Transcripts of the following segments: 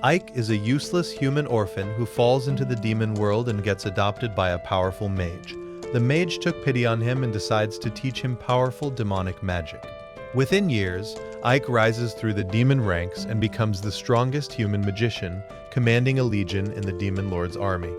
Ike is a useless human orphan who falls into the demon world and gets adopted by a powerful mage. The mage took pity on him and decides to teach him powerful demonic magic. Within years, Ike rises through the demon ranks and becomes the strongest human magician, commanding a legion in the demon lord's army.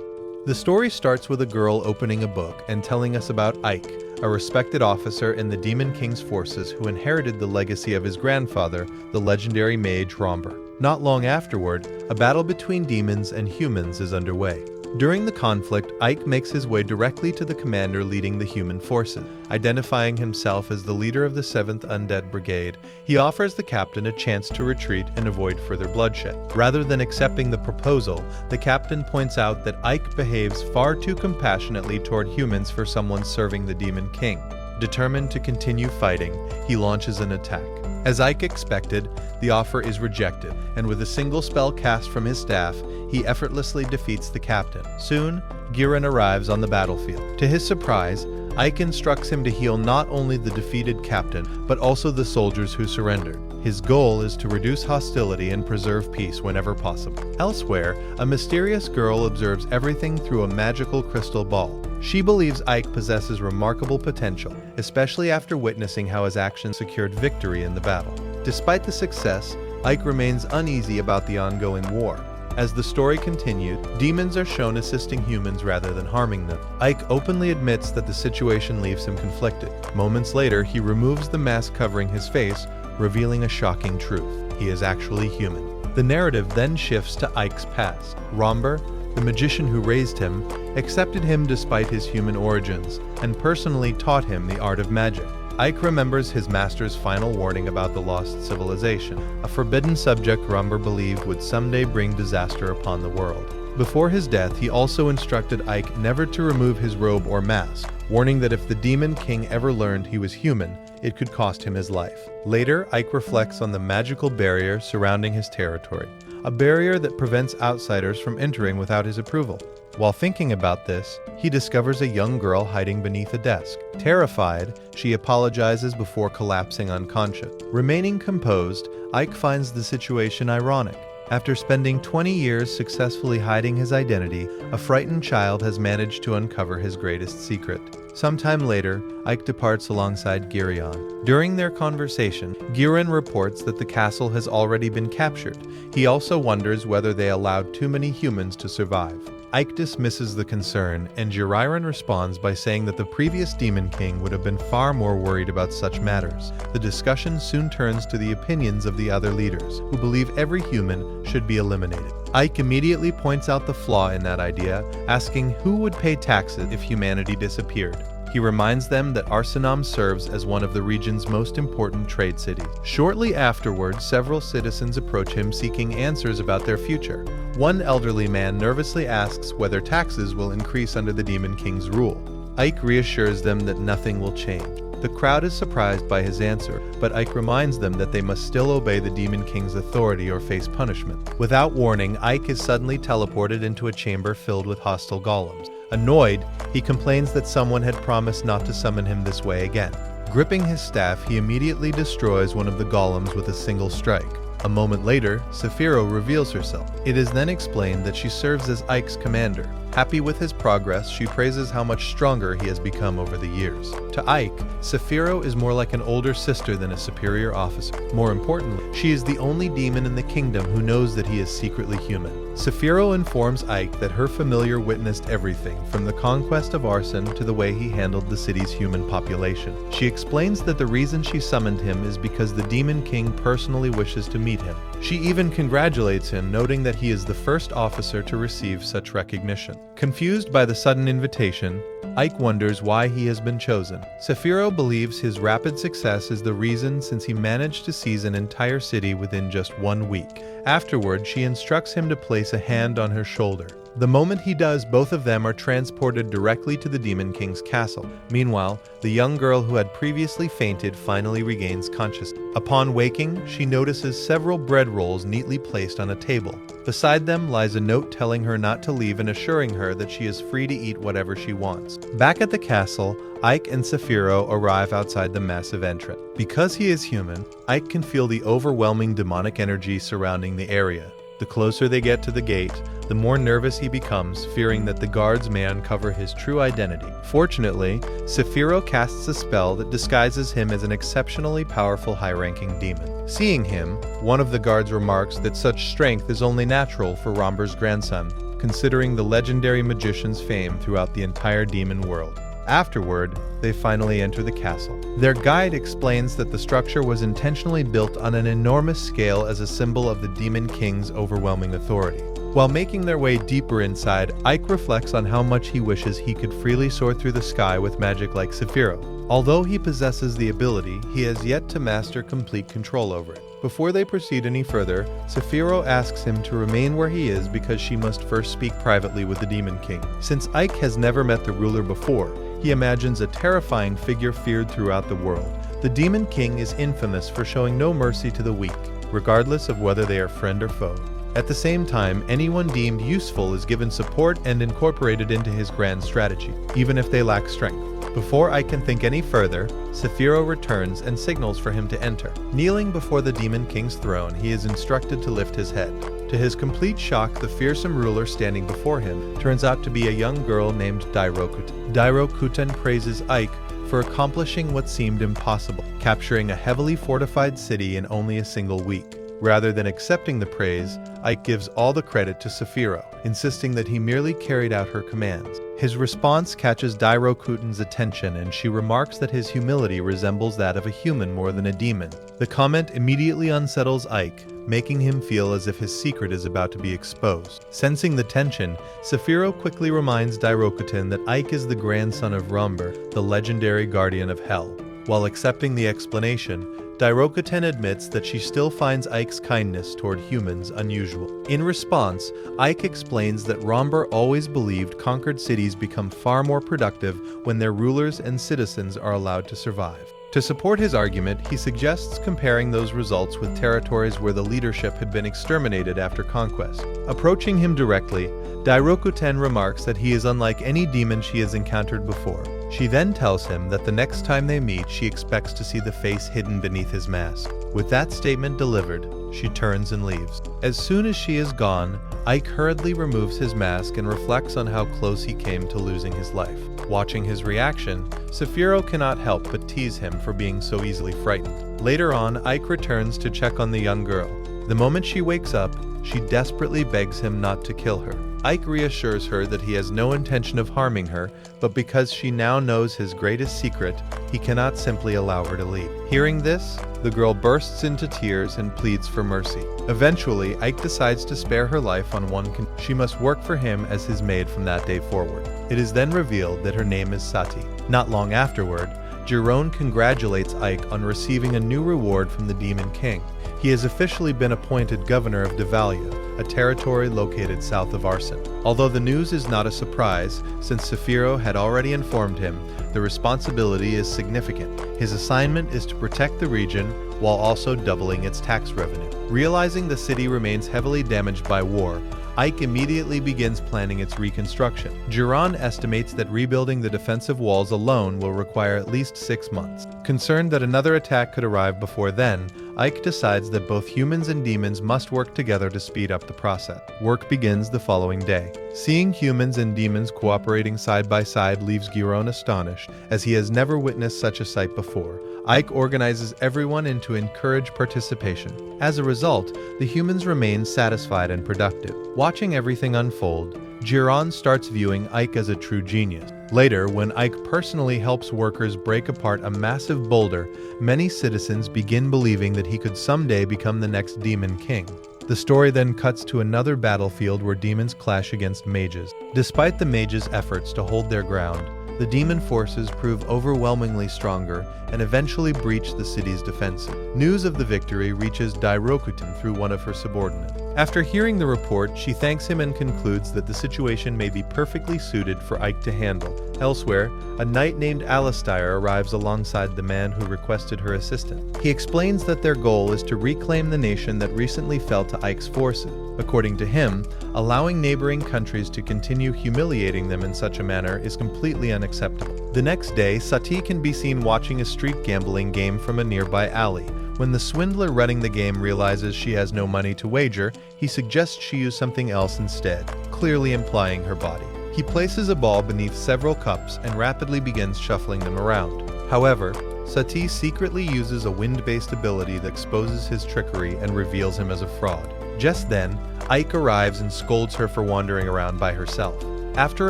The story starts with a girl opening a book and telling us about Ike, a respected officer in the Demon King's forces who inherited the legacy of his grandfather, the legendary mage Romber. Not long afterward, a battle between demons and humans is underway. During the conflict, Ike makes his way directly to the commander leading the human forces. Identifying himself as the leader of the 7th Undead Brigade, he offers the captain a chance to retreat and avoid further bloodshed. Rather than accepting the proposal, the captain points out that Ike behaves far too compassionately toward humans for someone serving the Demon King. Determined to continue fighting, he launches an attack. As Ike expected, the offer is rejected, and with a single spell cast from his staff, he effortlessly defeats the captain. Soon, Giran arrives on the battlefield. To his surprise, Ike instructs him to heal not only the defeated captain, but also the soldiers who surrendered. His goal is to reduce hostility and preserve peace whenever possible. Elsewhere, a mysterious girl observes everything through a magical crystal ball. She believes Ike possesses remarkable potential, especially after witnessing how his actions secured victory in the battle. Despite the success, Ike remains uneasy about the ongoing war. As the story continued, demons are shown assisting humans rather than harming them. Ike openly admits that the situation leaves him conflicted. Moments later, he removes the mask covering his face, revealing a shocking truth. He is actually human. The narrative then shifts to Ike's past. Romber, the magician who raised him, accepted him despite his human origins, and personally taught him the art of magic. Ike remembers his master's final warning about the lost civilization, a forbidden subject Romber believed would someday bring disaster upon the world. Before his death, he also instructed Ike never to remove his robe or mask, warning that if the Demon King ever learned he was human, it could cost him his life. Later, Ike reflects on the magical barrier surrounding his territory, a barrier that prevents outsiders from entering without his approval. While thinking about this, he discovers a young girl hiding beneath a desk. Terrified, she apologizes before collapsing unconscious. Remaining composed, Ike finds the situation ironic. After spending 20 years successfully hiding his identity, a frightened child has managed to uncover his greatest secret. Sometime later, Ike departs alongside Girion. During their conversation, Giran reports that the castle has already been captured. He also wonders whether they allowed too many humans to survive. Ike dismisses the concern, and Girion responds by saying that the previous Demon King would have been far more worried about such matters. The discussion soon turns to the opinions of the other leaders, who believe every human should be eliminated. Ike immediately points out the flaw in that idea, asking who would pay taxes if humanity disappeared. He reminds them that Arsenam serves as one of the region's most important trade cities. Shortly afterward, several citizens approach him seeking answers about their future. One elderly man nervously asks whether taxes will increase under the Demon King's rule. Ike reassures them that nothing will change. The crowd is surprised by his answer, but Ike reminds them that they must still obey the Demon King's authority or face punishment. Without warning, Ike is suddenly teleported into a chamber filled with hostile golems. Annoyed, he complains that someone had promised not to summon him this way again. Gripping his staff, he immediately destroys one of the golems with a single strike. A moment later, Saphiro reveals herself. It is then explained that she serves as Ike's commander. Happy with his progress, she praises how much stronger he has become over the years. To Ike, Saphiro is more like an older sister than a superior officer. More importantly, she is the only demon in the kingdom who knows that he is secretly human. Saphiro informs Ike that her familiar witnessed everything, from the conquest of Arsen to the way he handled the city's human population. She explains that the reason she summoned him is because the Demon King personally wishes to meet him. She even congratulates him, noting that he is the first officer to receive such recognition. Confused by the sudden invitation, Ike wonders why he has been chosen. Saphiro believes his rapid success is the reason, since he managed to seize an entire city within just 1 week. Afterward, she instructs him to place a hand on her shoulder. The moment he does, both of them are transported directly to the Demon King's castle. Meanwhile, the young girl who had previously fainted finally regains consciousness. Upon waking, she notices several bread rolls neatly placed on a table. Beside them lies a note telling her not to leave and assuring her that she is free to eat whatever she wants. Back at the castle, Ike and Saphiro arrive outside the massive entrance. Because he is human, Ike can feel the overwhelming demonic energy surrounding the area. The closer they get to the gate, the more nervous he becomes, fearing that the guards may uncover his true identity. Fortunately, Sephiroth casts a spell that disguises him as an exceptionally powerful high-ranking demon. Seeing him, one of the guards remarks that such strength is only natural for Romber's grandson, considering the legendary magician's fame throughout the entire demon world. Afterward, they finally enter the castle. Their guide explains that the structure was intentionally built on an enormous scale as a symbol of the Demon King's overwhelming authority. While making their way deeper inside, Ike reflects on how much he wishes he could freely soar through the sky with magic like Sephiroth. Although he possesses the ability, he has yet to master complete control over it. Before they proceed any further, Sephiroth asks him to remain where he is because she must first speak privately with the Demon King. Since Ike has never met the ruler before, he imagines a terrifying figure feared throughout the world. The Demon King is infamous for showing no mercy to the weak, regardless of whether they are friend or foe. At the same time, anyone deemed useful is given support and incorporated into his grand strategy, even if they lack strength. Before I can think any further, Sephiroth returns and signals for him to enter. Kneeling before the Demon King's throne, he is instructed to lift his head. To his complete shock, the fearsome ruler standing before him turns out to be a young girl named Dairokuten. Dairokuten praises Ike for accomplishing what seemed impossible, capturing a heavily fortified city in only a single week. Rather than accepting the praise, Ike gives all the credit to Sephiroth, insisting that he merely carried out her commands. His response catches Dairokuten's attention, and she remarks that his humility resembles that of a human more than a demon. The comment immediately unsettles Ike, making him feel as if his secret is about to be exposed. Sensing the tension, Sephiroth quickly reminds Dairokuten that Ike is the grandson of Romber, the legendary guardian of Hell. While accepting the explanation, Dairokuten admits that she still finds Ike's kindness toward humans unusual. In response, Ike explains that Romber always believed conquered cities become far more productive when their rulers and citizens are allowed to survive. To support his argument, he suggests comparing those results with territories where the leadership had been exterminated after conquest. Approaching him directly, Dairokuten remarks that he is unlike any demon she has encountered before. She then tells him that the next time they meet, she expects to see the face hidden beneath his mask. With that statement delivered, she turns and leaves. As soon as she is gone, Ike hurriedly removes his mask and reflects on how close he came to losing his life. Watching his reaction, Sephiroth cannot help but tease him for being so easily frightened. Later on, Ike returns to check on the young girl. The moment she wakes up, she desperately begs him not to kill her. Ike reassures her that he has no intention of harming her, but because she now knows his greatest secret, he cannot simply allow her to leave. Hearing this, the girl bursts into tears and pleads for mercy. Eventually, Ike decides to spare her life on one condition: she must work for him as his maid from that day forward. It is then revealed that her name is Sati. Not long afterward, Giron congratulates Ike on receiving a new reward from the Demon King. He has officially been appointed governor of Devalia, a territory located south of Arsen. Although the news is not a surprise, since Sephiroth had already informed him, the responsibility is significant. His assignment is to protect the region while also doubling its tax revenue. Realizing the city remains heavily damaged by war, Ike immediately begins planning its reconstruction. Giron estimates that rebuilding the defensive walls alone will require at least 6 months. Concerned that another attack could arrive before then, Ike decides that both humans and demons must work together to speed up the process. Work begins the following day. Seeing humans and demons cooperating side by side leaves Giron astonished, as he has never witnessed such a sight before. Ike organizes everyone and to encourage participation. As a result, the humans remain satisfied and productive. Watching everything unfold, Giron starts viewing Ike as a true genius. Later, when Ike personally helps workers break apart a massive boulder, many citizens begin believing that he could someday become the next Demon King. The story then cuts to another battlefield where demons clash against mages. Despite the mages' efforts to hold their ground, the demon forces prove overwhelmingly stronger and eventually breach the city's defenses. News of the victory reaches Dairokuten through one of her subordinates. After hearing the report, she thanks him and concludes that the situation may be perfectly suited for Ike to handle. Elsewhere, a knight named Alistair arrives alongside the man who requested her assistance. He explains that their goal is to reclaim the nation that recently fell to Ike's forces. According to him, allowing neighboring countries to continue humiliating them in such a manner is completely unacceptable. The next day, Sati can be seen watching a street gambling game from a nearby alley, When the swindler running the game realizes she has no money to wager, he suggests she use something else instead, clearly implying her body. He places a ball beneath several cups and rapidly begins shuffling them around. However, Sati secretly uses a wind-based ability that exposes his trickery and reveals him as a fraud. Just then, Ike arrives and scolds her for wandering around by herself. After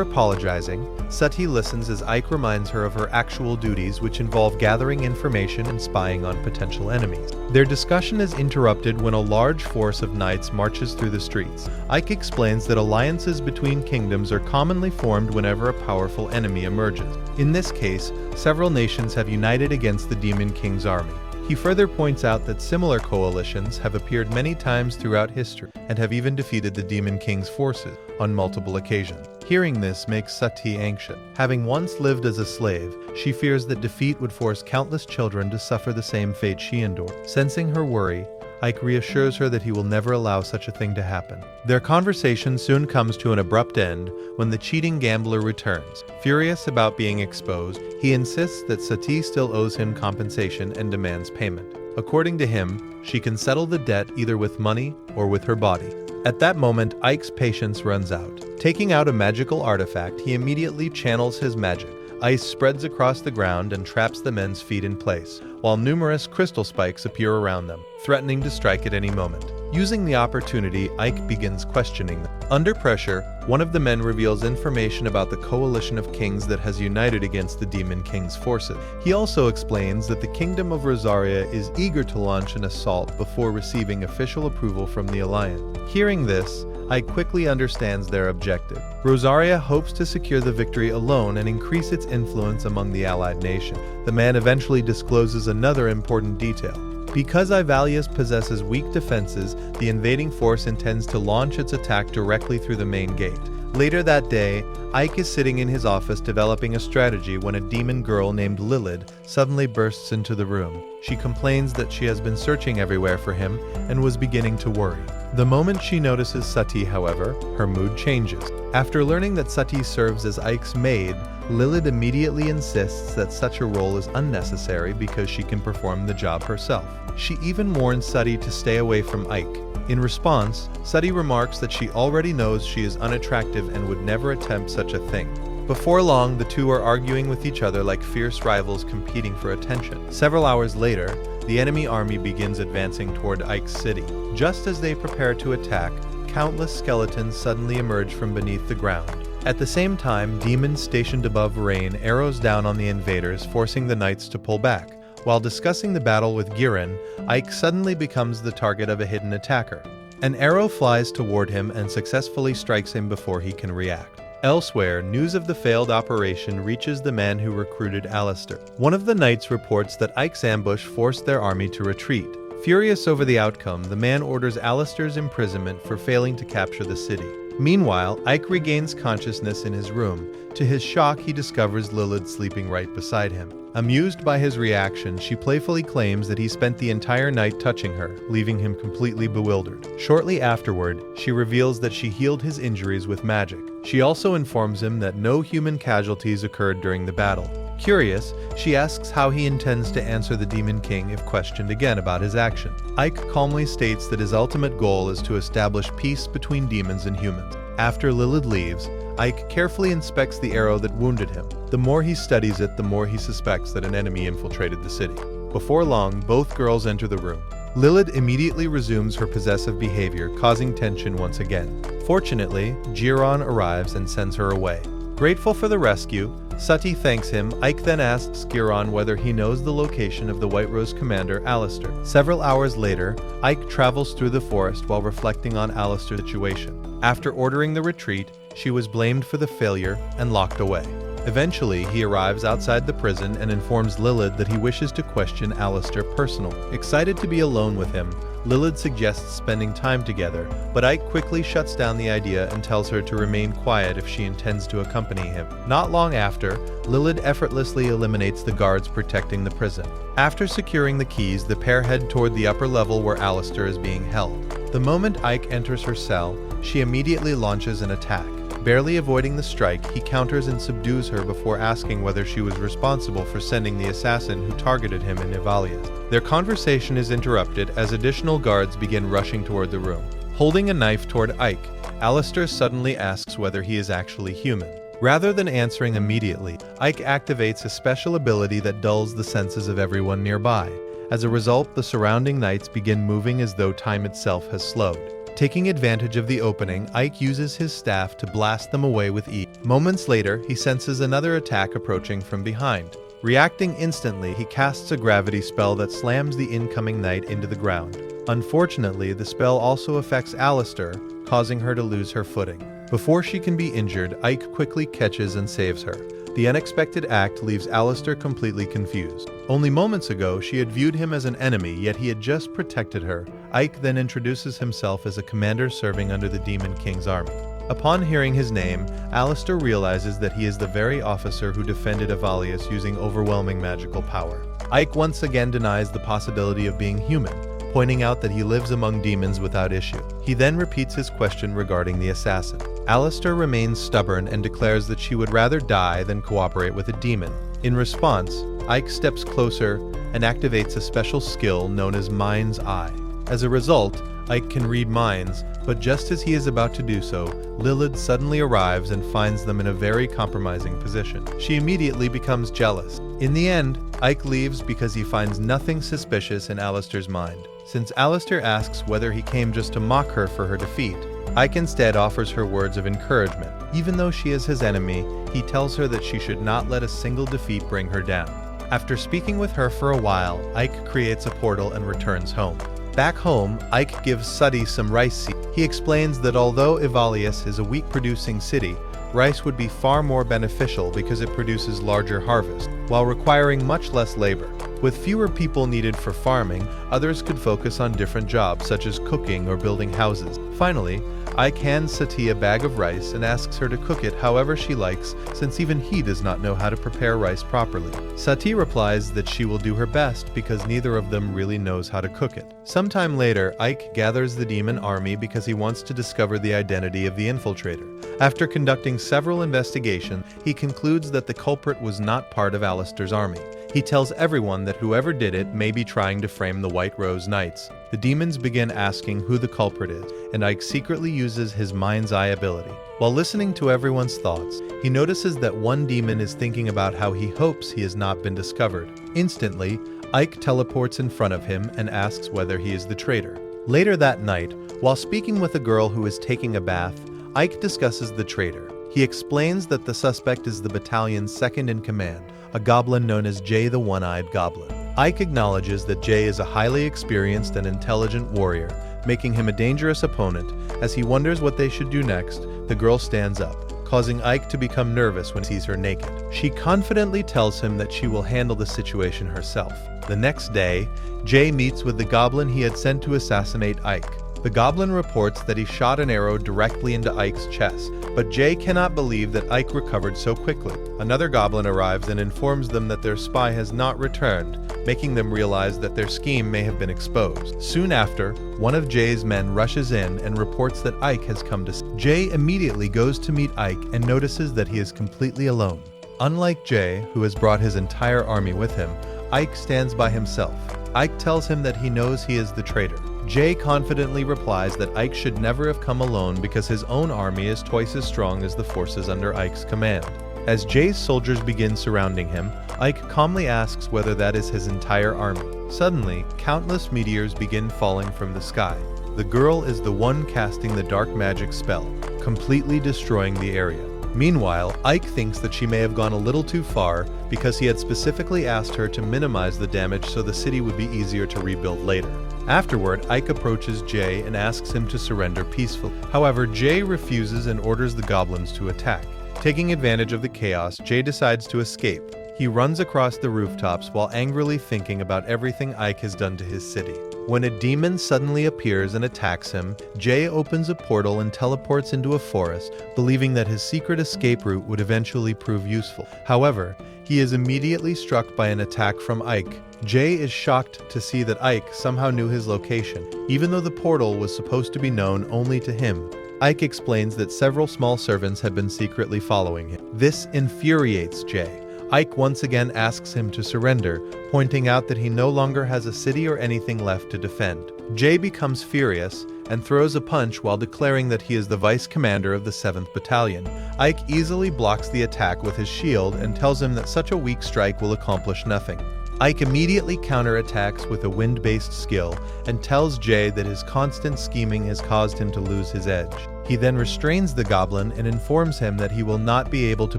apologizing, Sati listens as Ike reminds her of her actual duties, which involve gathering information and spying on potential enemies. Their discussion is interrupted when a large force of knights marches through the streets. Ike explains that alliances between kingdoms are commonly formed whenever a powerful enemy emerges. In this case, several nations have united against the Demon King's army. He further points out that similar coalitions have appeared many times throughout history and have even defeated the Demon King's forces on multiple occasions. Hearing this makes Sati anxious. Having once lived as a slave, she fears that defeat would force countless children to suffer the same fate she endured. Sensing her worry, Ike reassures her that he will never allow such a thing to happen. Their conversation soon comes to an abrupt end when the cheating gambler returns. Furious about being exposed, he insists that Sati still owes him compensation and demands payment. According to him, she can settle the debt either with money or with her body. At that moment, Ike's patience runs out. Taking out a magical artifact, he immediately channels his magic. Ice spreads across the ground and traps the men's feet in place, while numerous crystal spikes appear around them, threatening to strike at any moment. Using the opportunity, Ike begins questioning them. Under pressure, one of the men reveals information about the coalition of kings that has united against the Demon King's forces. He also explains that the Kingdom of Rosaria is eager to launch an assault before receiving official approval from the Alliance. Hearing this, Ike quickly understands their objective. Rosaria hopes to secure the victory alone and increase its influence among the allied nation. The man eventually discloses another important detail. Because Ivalius possesses weak defenses, the invading force intends to launch its attack directly through the main gate. Later that day, Ike is sitting in his office developing a strategy when a demon girl named Lilith suddenly bursts into the room. She complains that she has been searching everywhere for him and was beginning to worry. The moment she notices Sati, however, her mood changes. After learning that Sati serves as Ike's maid, Lilith immediately insists that such a role is unnecessary because she can perform the job herself. She even warns Sati to stay away from Ike. In response, Sati remarks that she already knows she is unattractive and would never attempt such a thing. Before long, the two are arguing with each other like fierce rivals competing for attention. Several hours later, the enemy army begins advancing toward Ike's city. Just as they prepare to attack, countless skeletons suddenly emerge from beneath the ground. At the same time, demons stationed above rain arrows down on the invaders, forcing the knights to pull back. While discussing the battle with Giran, Ike suddenly becomes the target of a hidden attacker. An arrow flies toward him and successfully strikes him before he can react. Elsewhere, news of the failed operation reaches the man who recruited Alistair. One of the knights reports that Ike's ambush forced their army to retreat. Furious over the outcome, the man orders Alistair's imprisonment for failing to capture the city. Meanwhile, Ike regains consciousness in his room. To his shock, he discovers Lilith sleeping right beside him. Amused by his reaction, she playfully claims that he spent the entire night touching her, leaving him completely bewildered. Shortly afterward, she reveals that she healed his injuries with magic. She also informs him that no human casualties occurred during the battle. Curious, she asks how he intends to answer the Demon King if questioned again about his action. Ike calmly states that his ultimate goal is to establish peace between demons and humans. After Lilith leaves, Ike carefully inspects the arrow that wounded him. The more he studies it, the more he suspects that an enemy infiltrated the city. Before long, both girls enter the room. Lilith immediately resumes her possessive behavior, causing tension once again. Fortunately, Giran arrives and sends her away. Grateful for the rescue, Sati thanks him. Ike then asks Giran whether he knows the location of the White Rose commander, Alistair. Several hours later, Ike travels through the forest while reflecting on Alistair's situation. After ordering the retreat, she was blamed for the failure and locked away. Eventually, he arrives outside the prison and informs Lilith that he wishes to question Alistair personally. Excited to be alone with him, Lilith suggests spending time together, but Ike quickly shuts down the idea and tells her to remain quiet if she intends to accompany him. Not long after, Lilith effortlessly eliminates the guards protecting the prison. After securing the keys, the pair head toward the upper level where Alistair is being held. The moment Ike enters her cell, she immediately launches an attack. Barely avoiding the strike, he counters and subdues her before asking whether she was responsible for sending the assassin who targeted him in Ivalius. Their conversation is interrupted as additional guards begin rushing toward the room. Holding a knife toward Ike, Alistair suddenly asks whether he is actually human. Rather than answering immediately, Ike activates a special ability that dulls the senses of everyone nearby. As a result, the surrounding knights begin moving as though time itself has slowed. Taking advantage of the opening, Ike uses his staff to blast them away with ease. Moments later, he senses another attack approaching from behind. Reacting instantly, he casts a gravity spell that slams the incoming knight into the ground. Unfortunately, the spell also affects Alistair, causing her to lose her footing. Before she can be injured, Ike quickly catches and saves her. The unexpected act leaves Alistair completely confused. Only moments ago, she had viewed him as an enemy, yet he had just protected her. Ike then introduces himself as a commander serving under the Demon King's army. Upon hearing his name, Alistair realizes that he is the very officer who defended Ivalius using overwhelming magical power. Ike once again denies the possibility of being human, pointing out that he lives among demons without issue. He then repeats his question regarding the assassin. Alistair remains stubborn and declares that she would rather die than cooperate with a demon. In response, Ike steps closer and activates a special skill known as Mind's Eye. As a result, Ike can read minds, but just as he is about to do so, Lilith suddenly arrives and finds them in a very compromising position. She immediately becomes jealous. In the end, Ike leaves because he finds nothing suspicious in Alistair's mind. Since Alistair asks whether he came just to mock her for her defeat, Ike instead offers her words of encouragement. Even though she is his enemy, he tells her that she should not let a single defeat bring her down. After speaking with her for a while, Ike creates a portal and returns home. Back home, Ike gives Suddy some rice seeds. He explains that although Ivalius is a wheat-producing city, rice would be far more beneficial because it produces larger harvests, while requiring much less labor. With fewer people needed for farming, others could focus on different jobs such as cooking or building houses. Finally, Ike hands Sati a bag of rice and asks her to cook it however she likes, since even he does not know how to prepare rice properly. Sati replies that she will do her best because neither of them really knows how to cook it. Sometime later, Ike gathers the demon army because he wants to discover the identity of the infiltrator. After conducting several investigations, he concludes that the culprit was not part of Alistair's army. He tells everyone that whoever did it may be trying to frame the White Rose Knights. The demons begin asking who the culprit is, and Ike secretly uses his Mind's Eye ability. While listening to everyone's thoughts, he notices that one demon is thinking about how he hopes he has not been discovered. Instantly, Ike teleports in front of him and asks whether he is the traitor. Later that night, while speaking with a girl who is taking a bath, Ike discusses the traitor. He explains that the suspect is the battalion's second in command, a goblin known as Jay the One-Eyed Goblin. Ike acknowledges that Jay is a highly experienced and intelligent warrior, making him a dangerous opponent. As he wonders what they should do next, the girl stands up, causing Ike to become nervous when he sees her naked. She confidently tells him that she will handle the situation herself. The next day, Jay meets with the goblin he had sent to assassinate Ike. The goblin reports that he shot an arrow directly into Ike's chest, but Jay cannot believe that Ike recovered so quickly. Another goblin arrives and informs them that their spy has not returned, making them realize that their scheme may have been exposed. Soon after, one of Jay's men rushes in and reports that Ike has come to see. Jay immediately goes to meet Ike and notices that he is completely alone. Unlike Jay, who has brought his entire army with him, Ike stands by himself. Ike tells him that he knows he is the traitor. Jay confidently replies that Ike should never have come alone because his own army is twice as strong as the forces under Ike's command. As Jay's soldiers begin surrounding him, Ike calmly asks whether that is his entire army. Suddenly, countless meteors begin falling from the sky. The girl is the one casting the dark magic spell, completely destroying the area. Meanwhile, Ike thinks that she may have gone a little too far because he had specifically asked her to minimize the damage so the city would be easier to rebuild later. Afterward, Ike approaches Jay and asks him to surrender peacefully. However, Jay refuses and orders the goblins to attack. Taking advantage of the chaos, Jay decides to escape. He runs across the rooftops while angrily thinking about everything Ike has done to his city. When a demon suddenly appears and attacks him, Jay opens a portal and teleports into a forest, believing that his secret escape route would eventually prove useful. However, he is immediately struck by an attack from Ike. Jay is shocked to see that Ike somehow knew his location, even though the portal was supposed to be known only to him. Ike explains that several small servants had been secretly following him. This infuriates Jay. Ike once again asks him to surrender, pointing out that he no longer has a city or anything left to defend. Jay becomes furious and throws a punch while declaring that he is the vice commander of the 7th Battalion. Ike easily blocks the attack with his shield and tells him that such a weak strike will accomplish nothing. Ike immediately counterattacks with a wind-based skill and tells Jay that his constant scheming has caused him to lose his edge. He then restrains the goblin and informs him that he will not be able to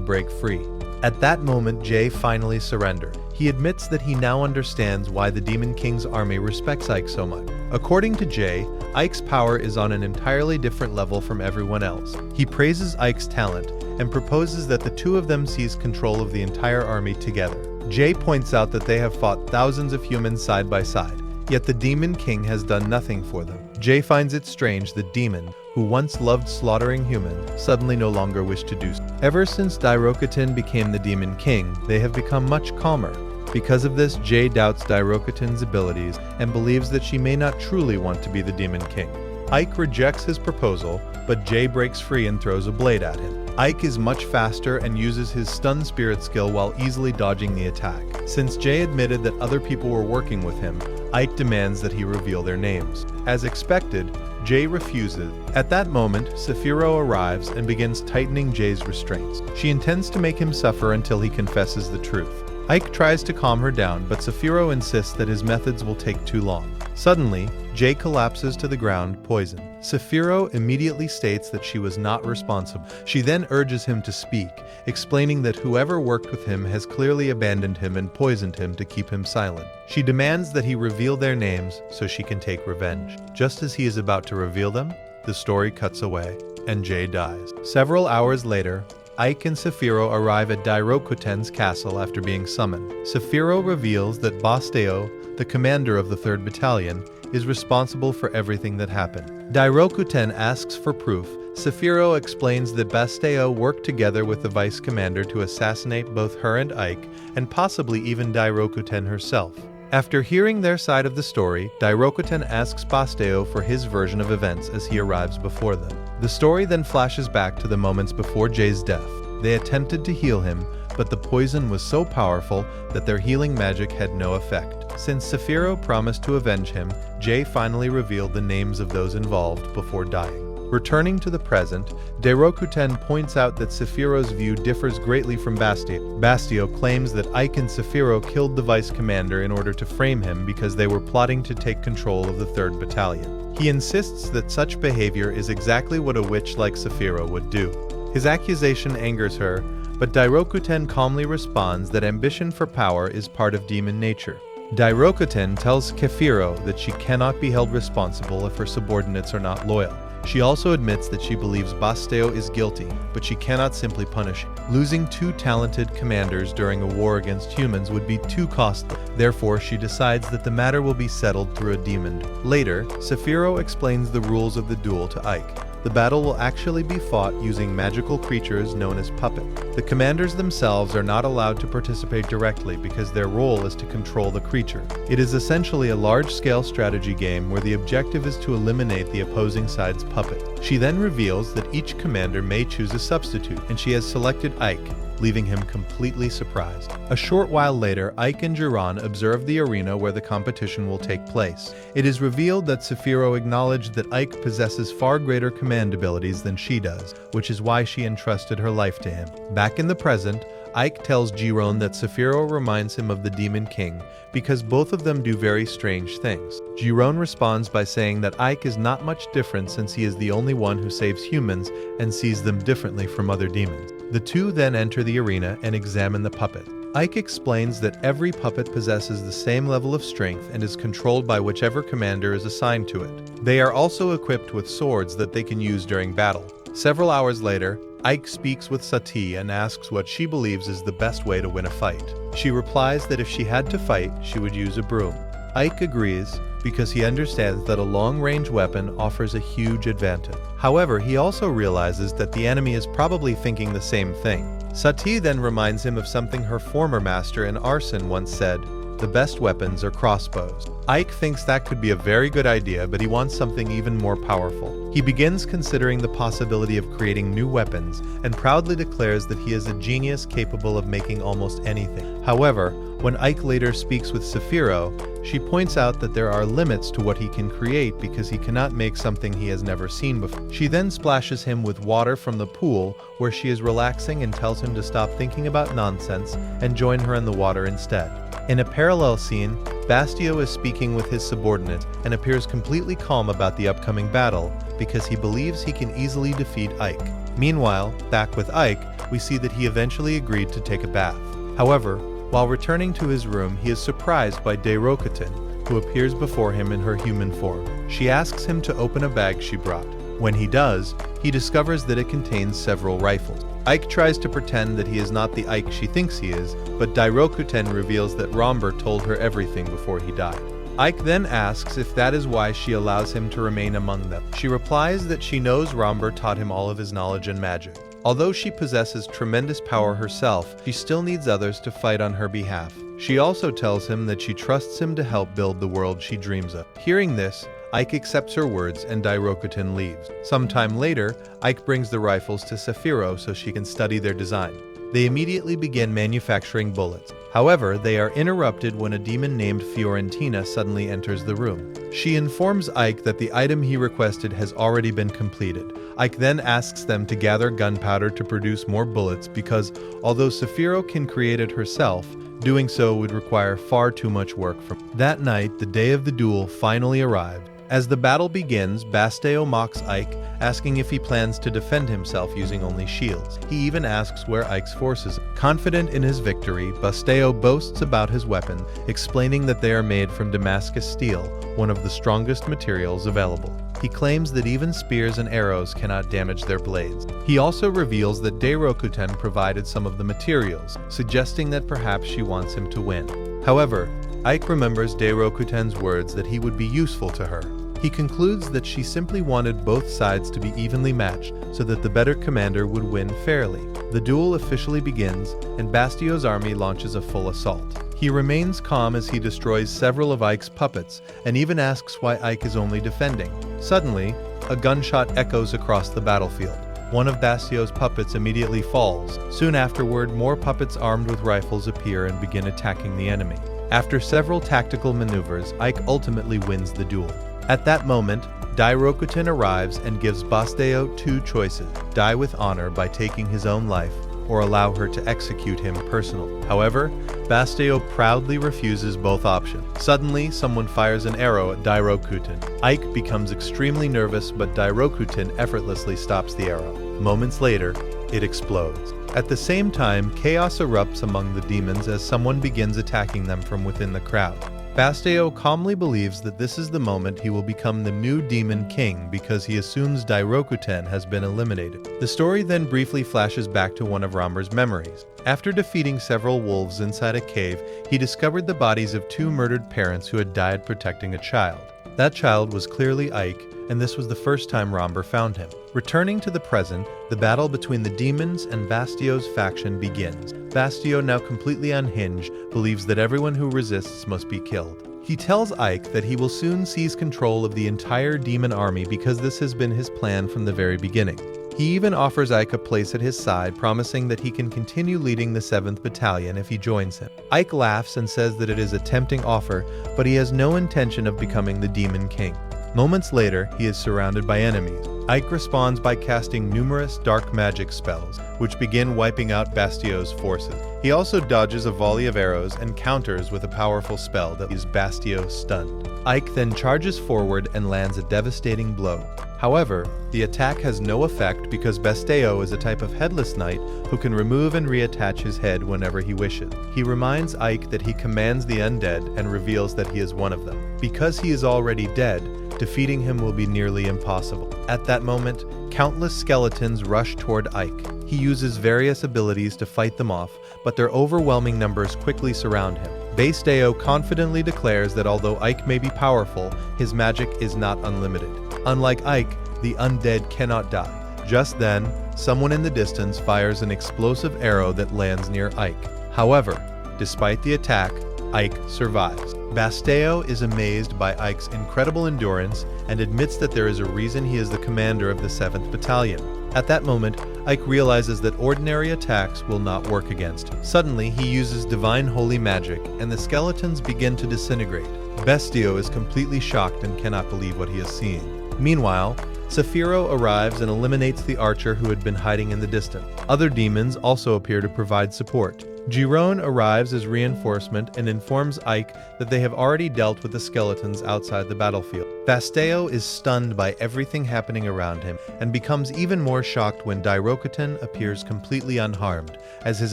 break free. At that moment, Jay finally surrenders. He admits that he now understands why the Demon King's army respects Ike so much. According to Jay, Ike's power is on an entirely different level from everyone else. He praises Ike's talent and proposes that the two of them seize control of the entire army together. Jay points out that they have fought thousands of humans side by side, yet the Demon King has done nothing for them. Jay finds it strange that Demon, who once loved slaughtering humans, suddenly no longer wish to do so. Ever since Dairokuten became the Demon King, they have become much calmer. Because of this, Jay doubts Dairokuten's abilities and believes that she may not truly want to be the Demon King. Ike rejects his proposal, but Jay breaks free and throws a blade at him. Ike is much faster and uses his stun spirit skill while easily dodging the attack. Since Jay admitted that other people were working with him, Ike demands that he reveal their names. As expected, Jay refuses. At that moment, Saphiro arrives and begins tightening Jay's restraints. She intends to make him suffer until he confesses the truth. Ike tries to calm her down, but Saphiro insists that his methods will take too long. Suddenly, Jay collapses to the ground, poisoned. Saphiro immediately states that she was not responsible. She then urges him to speak, explaining that whoever worked with him has clearly abandoned him and poisoned him to keep him silent. She demands that he reveal their names so she can take revenge. Just as he is about to reveal them, the story cuts away, and Jay dies. Several hours later, Ike and Saphiro arrive at Dairokuten's castle after being summoned. Saphiro reveals that Basteo, the commander of the 3rd Battalion, is responsible for everything that happened. Dairokuten asks for proof. Saphiro explains that Basteo worked together with the vice commander to assassinate both her and Ike, and possibly even Dairokuten herself. After hearing their side of the story, Dairokuten asks Basteo for his version of events as he arrives before them. The story then flashes back to the moments before Jay's death. They attempted to heal him, but the poison was so powerful that their healing magic had no effect. Since Saphiro promised to avenge him, Jay finally revealed the names of those involved before dying. Returning to the present, Dairokuten points out that Saphiro's view differs greatly from Basteo. Basteo claims that Ike and Saphiro killed the vice commander in order to frame him because they were plotting to take control of the 3rd Battalion. He insists that such behavior is exactly what a witch like Saphiro would do. His accusation angers her, but Dairokuten calmly responds that ambition for power is part of demon nature. Dairokuten tells Saphiro that she cannot be held responsible if her subordinates are not loyal. She also admits that she believes Basteo is guilty, but she cannot simply punish him. Losing 2 talented commanders during a war against humans would be too costly. Therefore, she decides that the matter will be settled through a demon. Later, Saphiro explains the rules of the duel to Ike. The battle will actually be fought using magical creatures known as puppet. The commanders themselves are not allowed to participate directly because their role is to control the creature. It is essentially a large-scale strategy game where the objective is to eliminate the opposing side's puppet. She then reveals that each commander may choose a substitute, and she has selected Ike, leaving him completely surprised. A short while later, Ike and Jiran observe the arena where the competition will take place. It is revealed that Saphiro acknowledged that Ike possesses far greater command abilities than she does, which is why she entrusted her life to him. Back in the present, Ike tells Jiran that Saphiro reminds him of the Demon King because both of them do very strange things. Jiran responds by saying that Ike is not much different since he is the only one who saves humans and sees them differently from other demons. The two then enter the arena and examine the puppet. Ike explains that every puppet possesses the same level of strength and is controlled by whichever commander is assigned to it. They are also equipped with swords that they can use during battle. Several hours later, Ike speaks with Sati and asks what she believes is the best way to win a fight. She replies that if she had to fight, she would use a broom. Ike agrees because he understands that a long-range weapon offers a huge advantage. However, he also realizes that the enemy is probably thinking the same thing. Sati then reminds him of something her former master in arson once said, The best weapons are crossbows. Ike thinks that could be a very good idea, but he wants something even more powerful. He begins considering the possibility of creating new weapons and proudly declares that he is a genius capable of making almost anything. However, when Ike later speaks with Saphiro, she points out that there are limits to what he can create because he cannot make something he has never seen before. She then splashes him with water from the pool where she is relaxing and tells him to stop thinking about nonsense and join her in the water instead. In a parallel scene, Bastio is speaking with his subordinate and appears completely calm about the upcoming battle because he believes he can easily defeat Ike. Meanwhile, back with Ike, we see that he eventually agreed to take a bath. However, while returning to his room, he is surprised by Dairokuten, who appears before him in her human form. She asks him to open a bag she brought. When he does, he discovers that it contains several rifles. Ike tries to pretend that he is not the Ike she thinks he is, but Dairokuten reveals that Romber told her everything before he died. Ike then asks if that is why she allows him to remain among them. She replies that she knows Romber taught him all of his knowledge and magic. Although she possesses tremendous power herself, she still needs others to fight on her behalf. She also tells him that she trusts him to help build the world she dreams of. Hearing this, Ike accepts her words and Dairokuten leaves. Sometime later, Ike brings the rifles to Saphiro so she can study their design. They immediately begin manufacturing bullets. However, they are interrupted when a demon named Fiorentina suddenly enters the room. She informs Ike that the item he requested has already been completed. Ike then asks them to gather gunpowder to produce more bullets because, although Saphiro can create it herself, doing so would require far too much work from her. That night, the day of the duel finally arrived. As the battle begins, Bastio mocks Ike, asking if he plans to defend himself using only shields. He even asks where Ike's forces are. Confident in his victory, Bastio boasts about his weapon, explaining that they are made from Damascus steel, one of the strongest materials available. He claims that even spears and arrows cannot damage their blades. He also reveals that Dairokuten provided some of the materials, suggesting that perhaps she wants him to win. However, Ike remembers Dairokuten's words that he would be useful to her. He concludes that she simply wanted both sides to be evenly matched so that the better commander would win fairly. The duel officially begins, and Bastio's army launches a full assault. He remains calm as he destroys several of Ike's puppets, and even asks why Ike is only defending. Suddenly, a gunshot echoes across the battlefield. One of Bastio's puppets immediately falls. Soon afterward, more puppets armed with rifles appear and begin attacking the enemy. After several tactical maneuvers, Ike ultimately wins the duel. At that moment, Dairokuten arrives and gives Bastio two choices: die with honor by taking his own life, or allow her to execute him personally. However, Bastio proudly refuses both options. Suddenly, someone fires an arrow at Dairokuten. Ike becomes extremely nervous, but Dairokuten effortlessly stops the arrow. Moments later, it explodes. At the same time, chaos erupts among the demons as someone begins attacking them from within the crowd. Bastio calmly believes that this is the moment he will become the new demon king because he assumes Dairokuten has been eliminated. The story then briefly flashes back to one of Romber's memories. After defeating several wolves inside a cave, he discovered the bodies of two murdered parents who had died protecting a child. That child was clearly Ike, and this was the first time Romber found him. Returning to the present, the battle between the demons and Bastio's faction begins. Bastio, now completely unhinged, believes that everyone who resists must be killed. He tells Ike that he will soon seize control of the entire demon army because this has been his plan from the very beginning. He even offers Ike a place at his side, promising that he can continue leading the 7th Battalion if he joins him. Ike laughs and says that it is a tempting offer, but he has no intention of becoming the Demon King. Moments later, he is surrounded by enemies. Ike responds by casting numerous dark magic spells, which begin wiping out Bastio's forces. He also dodges a volley of arrows and counters with a powerful spell that leaves Bastio stunned. Ike then charges forward and lands a devastating blow. However, the attack has no effect because Bastio is a type of headless knight who can remove and reattach his head whenever he wishes. He reminds Ike that he commands the undead and reveals that he is one of them. Because he is already dead, defeating him will be nearly impossible. At that moment, countless skeletons rush toward Ike. He uses various abilities to fight them off, but their overwhelming numbers quickly surround him. Bastio confidently declares that although Ike may be powerful, his magic is not unlimited. Unlike Ike, the undead cannot die. Just then, someone in the distance fires an explosive arrow that lands near Ike. However, despite the attack, Ike survives. Basteo is amazed by Ike's incredible endurance and admits that there is a reason he is the commander of the 7th Battalion. At that moment, Ike realizes that ordinary attacks will not work against him. Suddenly, he uses divine holy magic, and the skeletons begin to disintegrate. Basteo is completely shocked and cannot believe what he is seeing. Meanwhile, Saphiro arrives and eliminates the archer who had been hiding in the distance. Other demons also appear to provide support. Giron arrives as reinforcement and informs Ike that they have already dealt with the skeletons outside the battlefield. Basteo is stunned by everything happening around him and becomes even more shocked when Dairokuten appears completely unharmed, as his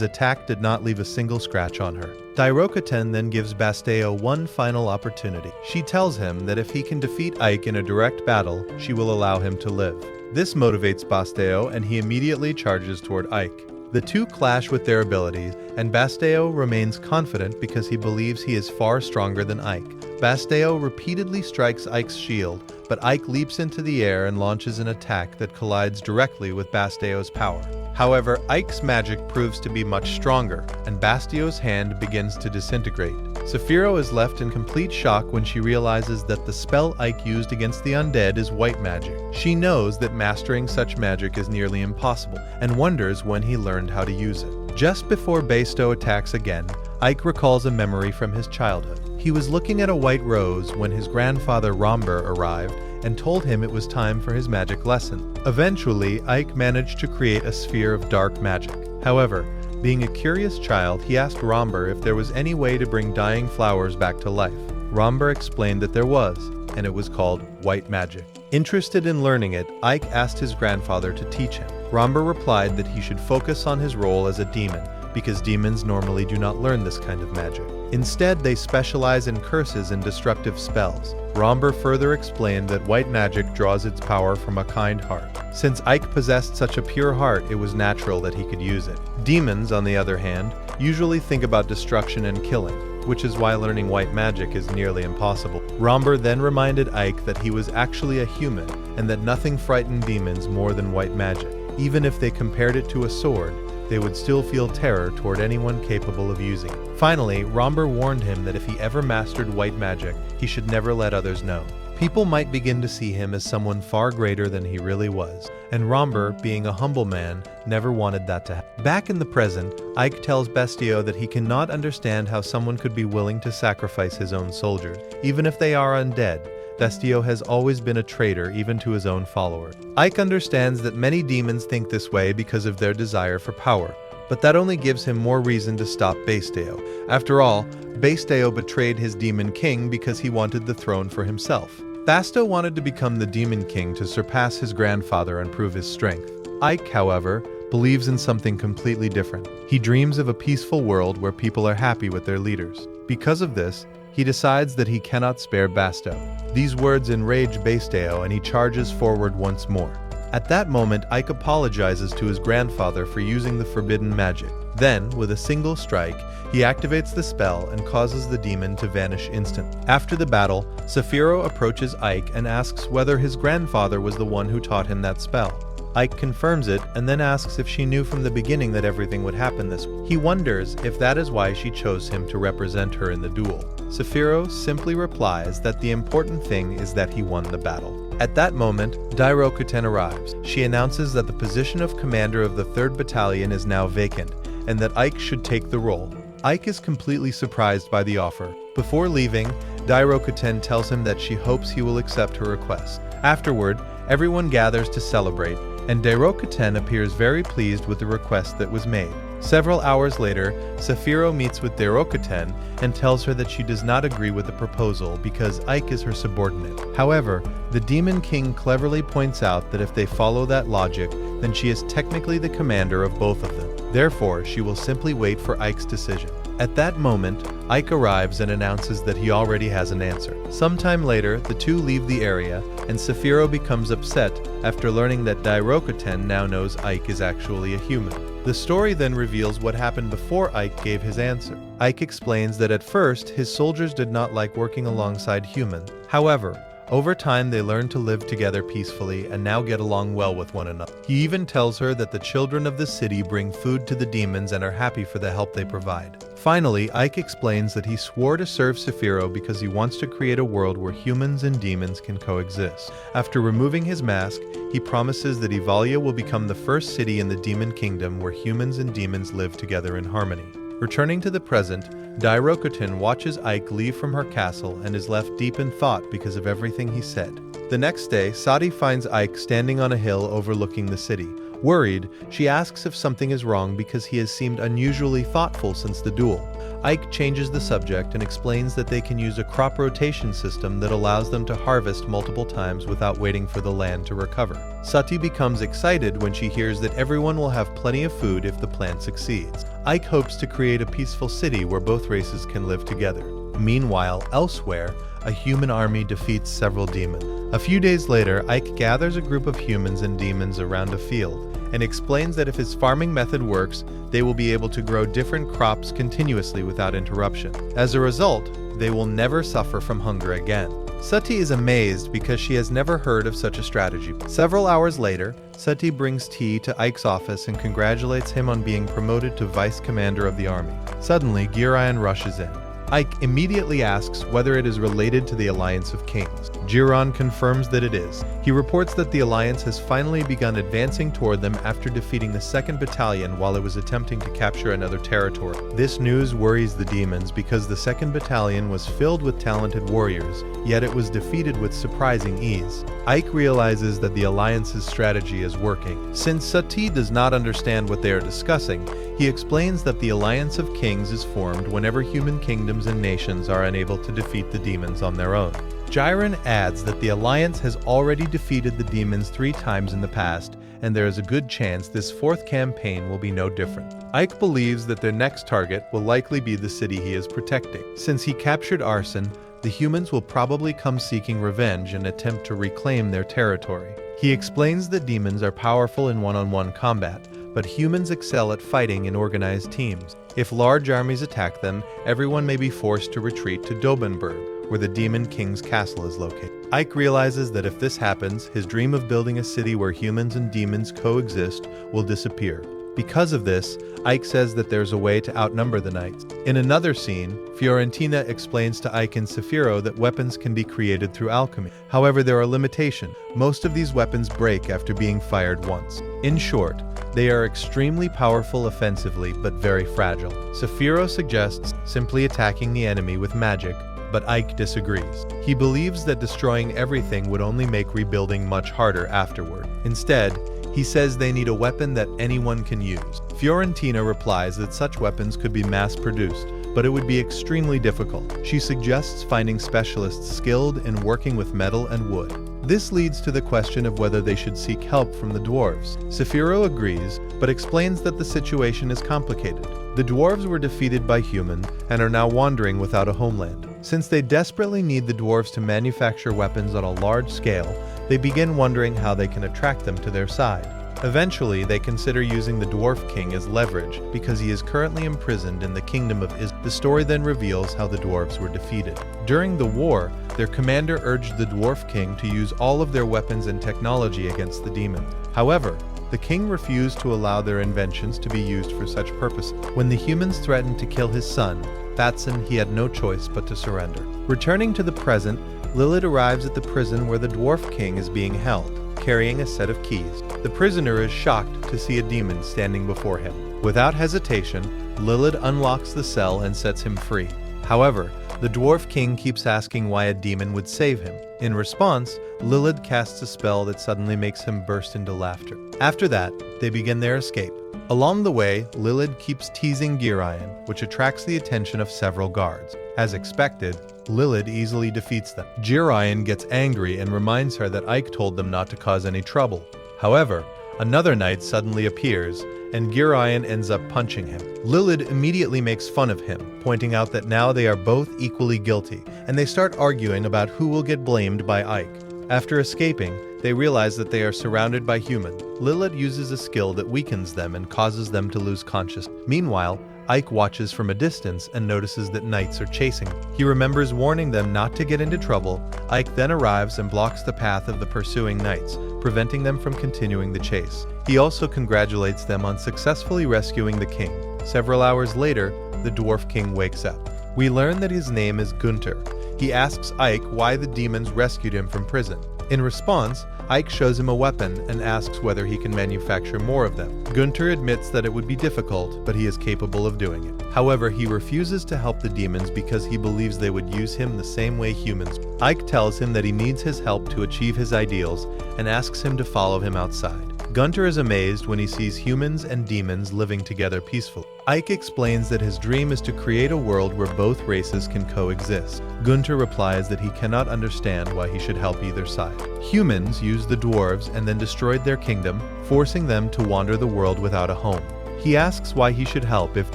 attack did not leave a single scratch on her. Dairokuten then gives Basteo one final opportunity. She tells him that if he can defeat Ike in a direct battle, she will allow him to live. This motivates Basteo, and he immediately charges toward Ike. The two clash with their abilities, and Basteo remains confident because he believes he is far stronger than Ike. Basteo repeatedly strikes Ike's shield, but Ike leaps into the air and launches an attack that collides directly with Basteo's power. However, Ike's magic proves to be much stronger, and Basteo's hand begins to disintegrate. Saphiro is left in complete shock when she realizes that the spell Ike used against the undead is white magic. She knows that mastering such magic is nearly impossible, and wonders when he learned how to use it. Just before Basteo attacks again, Ike recalls a memory from his childhood. He was looking at a white rose when his grandfather Romber arrived and told him it was time for his magic lesson. Eventually, Ike managed to create a sphere of dark magic. However, being a curious child, he asked Romber if there was any way to bring dying flowers back to life. Romber explained that there was, and it was called white magic. Interested in learning it, Ike asked his grandfather to teach him. Romber replied that he should focus on his role as a demon, because demons normally do not learn this kind of magic. Instead, they specialize in curses and destructive spells. Romber further explained that white magic draws its power from a kind heart. Since Ike possessed such a pure heart, it was natural that he could use it. Demons, on the other hand, usually think about destruction and killing, which is why learning white magic is nearly impossible. Romber then reminded Ike that he was actually a human, and that nothing frightened demons more than white magic. Even if they compared it to a sword, they would still feel terror toward anyone capable of using it. Finally, Romber warned him that if he ever mastered white magic, he should never let others know. People might begin to see him as someone far greater than he really was, and Romber, being a humble man, never wanted that to happen. Back in the present, Ike tells Basteo that he cannot understand how someone could be willing to sacrifice his own soldiers, even if they are undead. Basteo has always been a traitor even to his own followers. Ike understands that many demons think this way because of their desire for power, but that only gives him more reason to stop Basteo. After all, Basteo betrayed his demon king because he wanted the throne for himself. Basteo wanted to become the demon king to surpass his grandfather and prove his strength. Ike, however, believes in something completely different. He dreams of a peaceful world where people are happy with their leaders. Because of this, he decides that he cannot spare Basteo. These words enrage Basteo, and he charges forward once more. At that moment, Ike apologizes to his grandfather for using the forbidden magic. Then, with a single strike, he activates the spell and causes the demon to vanish instantly. After the battle, Saphiro approaches Ike and asks whether his grandfather was the one who taught him that spell. Ike confirms it and then asks if she knew from the beginning that everything would happen this way. He wonders if that is why she chose him to represent her in the duel. Saphiro simply replies that the important thing is that he won the battle. At that moment, Dairokuten arrives. She announces that the position of commander of the 3rd Battalion is now vacant, and that Ike should take the role. Ike is completely surprised by the offer. Before leaving, Dairokuten tells him that she hopes he will accept her request. Afterward, everyone gathers to celebrate, and Dairokuten appears very pleased with the request that was made. Several hours later, Saphiro meets with Dairokuten and tells her that she does not agree with the proposal because Ike is her subordinate. However, the Demon King cleverly points out that if they follow that logic, then she is technically the commander of both of them. Therefore, she will simply wait for Ike's decision. At that moment, Ike arrives and announces that he already has an answer. Sometime later, the two leave the area, and Saphiro becomes upset after learning that Dairokuten now knows Ike is actually a human. The story then reveals what happened before Ike gave his answer. Ike explains that at first, his soldiers did not like working alongside humans. However, over time they learned to live together peacefully and now get along well with one another. He even tells her that the children of the city bring food to the demons and are happy for the help they provide. Finally, Ike explains that he swore to serve Saphiro because he wants to create a world where humans and demons can coexist. After removing his mask, he promises that Ivalia will become the first city in the Demon Kingdom where humans and demons live together in harmony. Returning to the present, Dairokutin watches Ike leave from her castle and is left deep in thought because of everything he said. The next day, Sati finds Ike standing on a hill overlooking the city. Worried, she asks if something is wrong because he has seemed unusually thoughtful since the duel. Ike changes the subject and explains that they can use a crop rotation system that allows them to harvest multiple times without waiting for the land to recover. Sati becomes excited when she hears that everyone will have plenty of food if the plan succeeds. Ike hopes to create a peaceful city where both races can live together. Meanwhile, elsewhere, a human army defeats several demons. A few days later, Ike gathers a group of humans and demons around a field and explains that if his farming method works, they will be able to grow different crops continuously without interruption. As a result, they will never suffer from hunger again. Sati is amazed because she has never heard of such a strategy. Several hours later, Sati brings tea to Ike's office and congratulates him on being promoted to vice commander of the army. Suddenly, Girayan rushes in. Ike immediately asks whether it is related to the Alliance of Kings. Jiran confirms that it is. He reports that the Alliance has finally begun advancing toward them after defeating the 2nd Battalion while it was attempting to capture another territory. This news worries the demons because the 2nd Battalion was filled with talented warriors, yet it was defeated with surprising ease. Ike realizes that the Alliance's strategy is working. Since Sati does not understand what they are discussing, he explains that the Alliance of Kings is formed whenever human kingdoms and nations are unable to defeat the demons on their own. Jiren adds that the Alliance has already defeated the demons 3 times in the past, and there is a good chance this 4th campaign will be no different. Ike believes that their next target will likely be the city he is protecting. Since he captured Arson, the humans will probably come seeking revenge and attempt to reclaim their territory. He explains that demons are powerful in one-on-one combat, but humans excel at fighting in organized teams. If large armies attack them, everyone may be forced to retreat to Dobenberg, where the Demon King's castle is located. Ike realizes that if this happens, his dream of building a city where humans and demons coexist will disappear. Because of this, Ike says that there's a way to outnumber the knights. In another scene, Fiorentina explains to Ike and Saphiro that weapons can be created through alchemy. However, there are limitations. Most of these weapons break after being fired once. In short, they are extremely powerful offensively, but very fragile. Saphiro suggests simply attacking the enemy with magic, but Ike disagrees. He believes that destroying everything would only make rebuilding much harder afterward. Instead, he says they need a weapon that anyone can use. Fiorentina replies that such weapons could be mass-produced, but it would be extremely difficult. She suggests finding specialists skilled in working with metal and wood. This leads to the question of whether they should seek help from the dwarves. Saphiro agrees, but explains that the situation is complicated. The dwarves were defeated by humans and are now wandering without a homeland. Since they desperately need the dwarves to manufacture weapons on a large scale, they begin wondering how they can attract them to their side. Eventually, they consider using the Dwarf King as leverage because he is currently imprisoned in the kingdom of The story then reveals how the dwarves were defeated. During the war, their commander urged the Dwarf King to use all of their weapons and technology against the demons. However, the king refused to allow their inventions to be used for such purposes. When the humans threatened to kill his son, Fatson, he had no choice but to surrender. Returning to the present, Lilith arrives at the prison where the Dwarf King is being held, carrying a set of keys. The prisoner is shocked to see a demon standing before him. Without hesitation, Lilith unlocks the cell and sets him free. However, the Dwarf King keeps asking why a demon would save him. In response, Lilith casts a spell that suddenly makes him burst into laughter. After that, they begin their escape. Along the way, Lilith keeps teasing Girayan, which attracts the attention of several guards. As expected, Lilith easily defeats them. Girayan gets angry and reminds her that Ike told them not to cause any trouble. However, another knight suddenly appears, and Girayan ends up punching him. Lilith immediately makes fun of him, pointing out that now they are both equally guilty, and they start arguing about who will get blamed by Ike. After escaping, they realize that they are surrounded by humans. Lilith uses a skill that weakens them and causes them to lose consciousness. Meanwhile, Ike watches from a distance and notices that knights are chasing him. He remembers warning them not to get into trouble. Ike then arrives and blocks the path of the pursuing knights, preventing them from continuing the chase. He also congratulates them on successfully rescuing the king. Several hours later, the Dwarf King wakes up. We learn that his name is Gunter. He asks Ike why the demons rescued him from prison. In response, Ike shows him a weapon and asks whether he can manufacture more of them. Gunter admits that it would be difficult, but he is capable of doing it. However, he refuses to help the demons because he believes they would use him the same way humans. Ike tells him that he needs his help to achieve his ideals and asks him to follow him outside. Gunter is amazed when he sees humans and demons living together peacefully. Ike explains that his dream is to create a world where both races can coexist. Gunter replies that he cannot understand why he should help either side. Humans used the dwarves and then destroyed their kingdom, forcing them to wander the world without a home. He asks why he should help if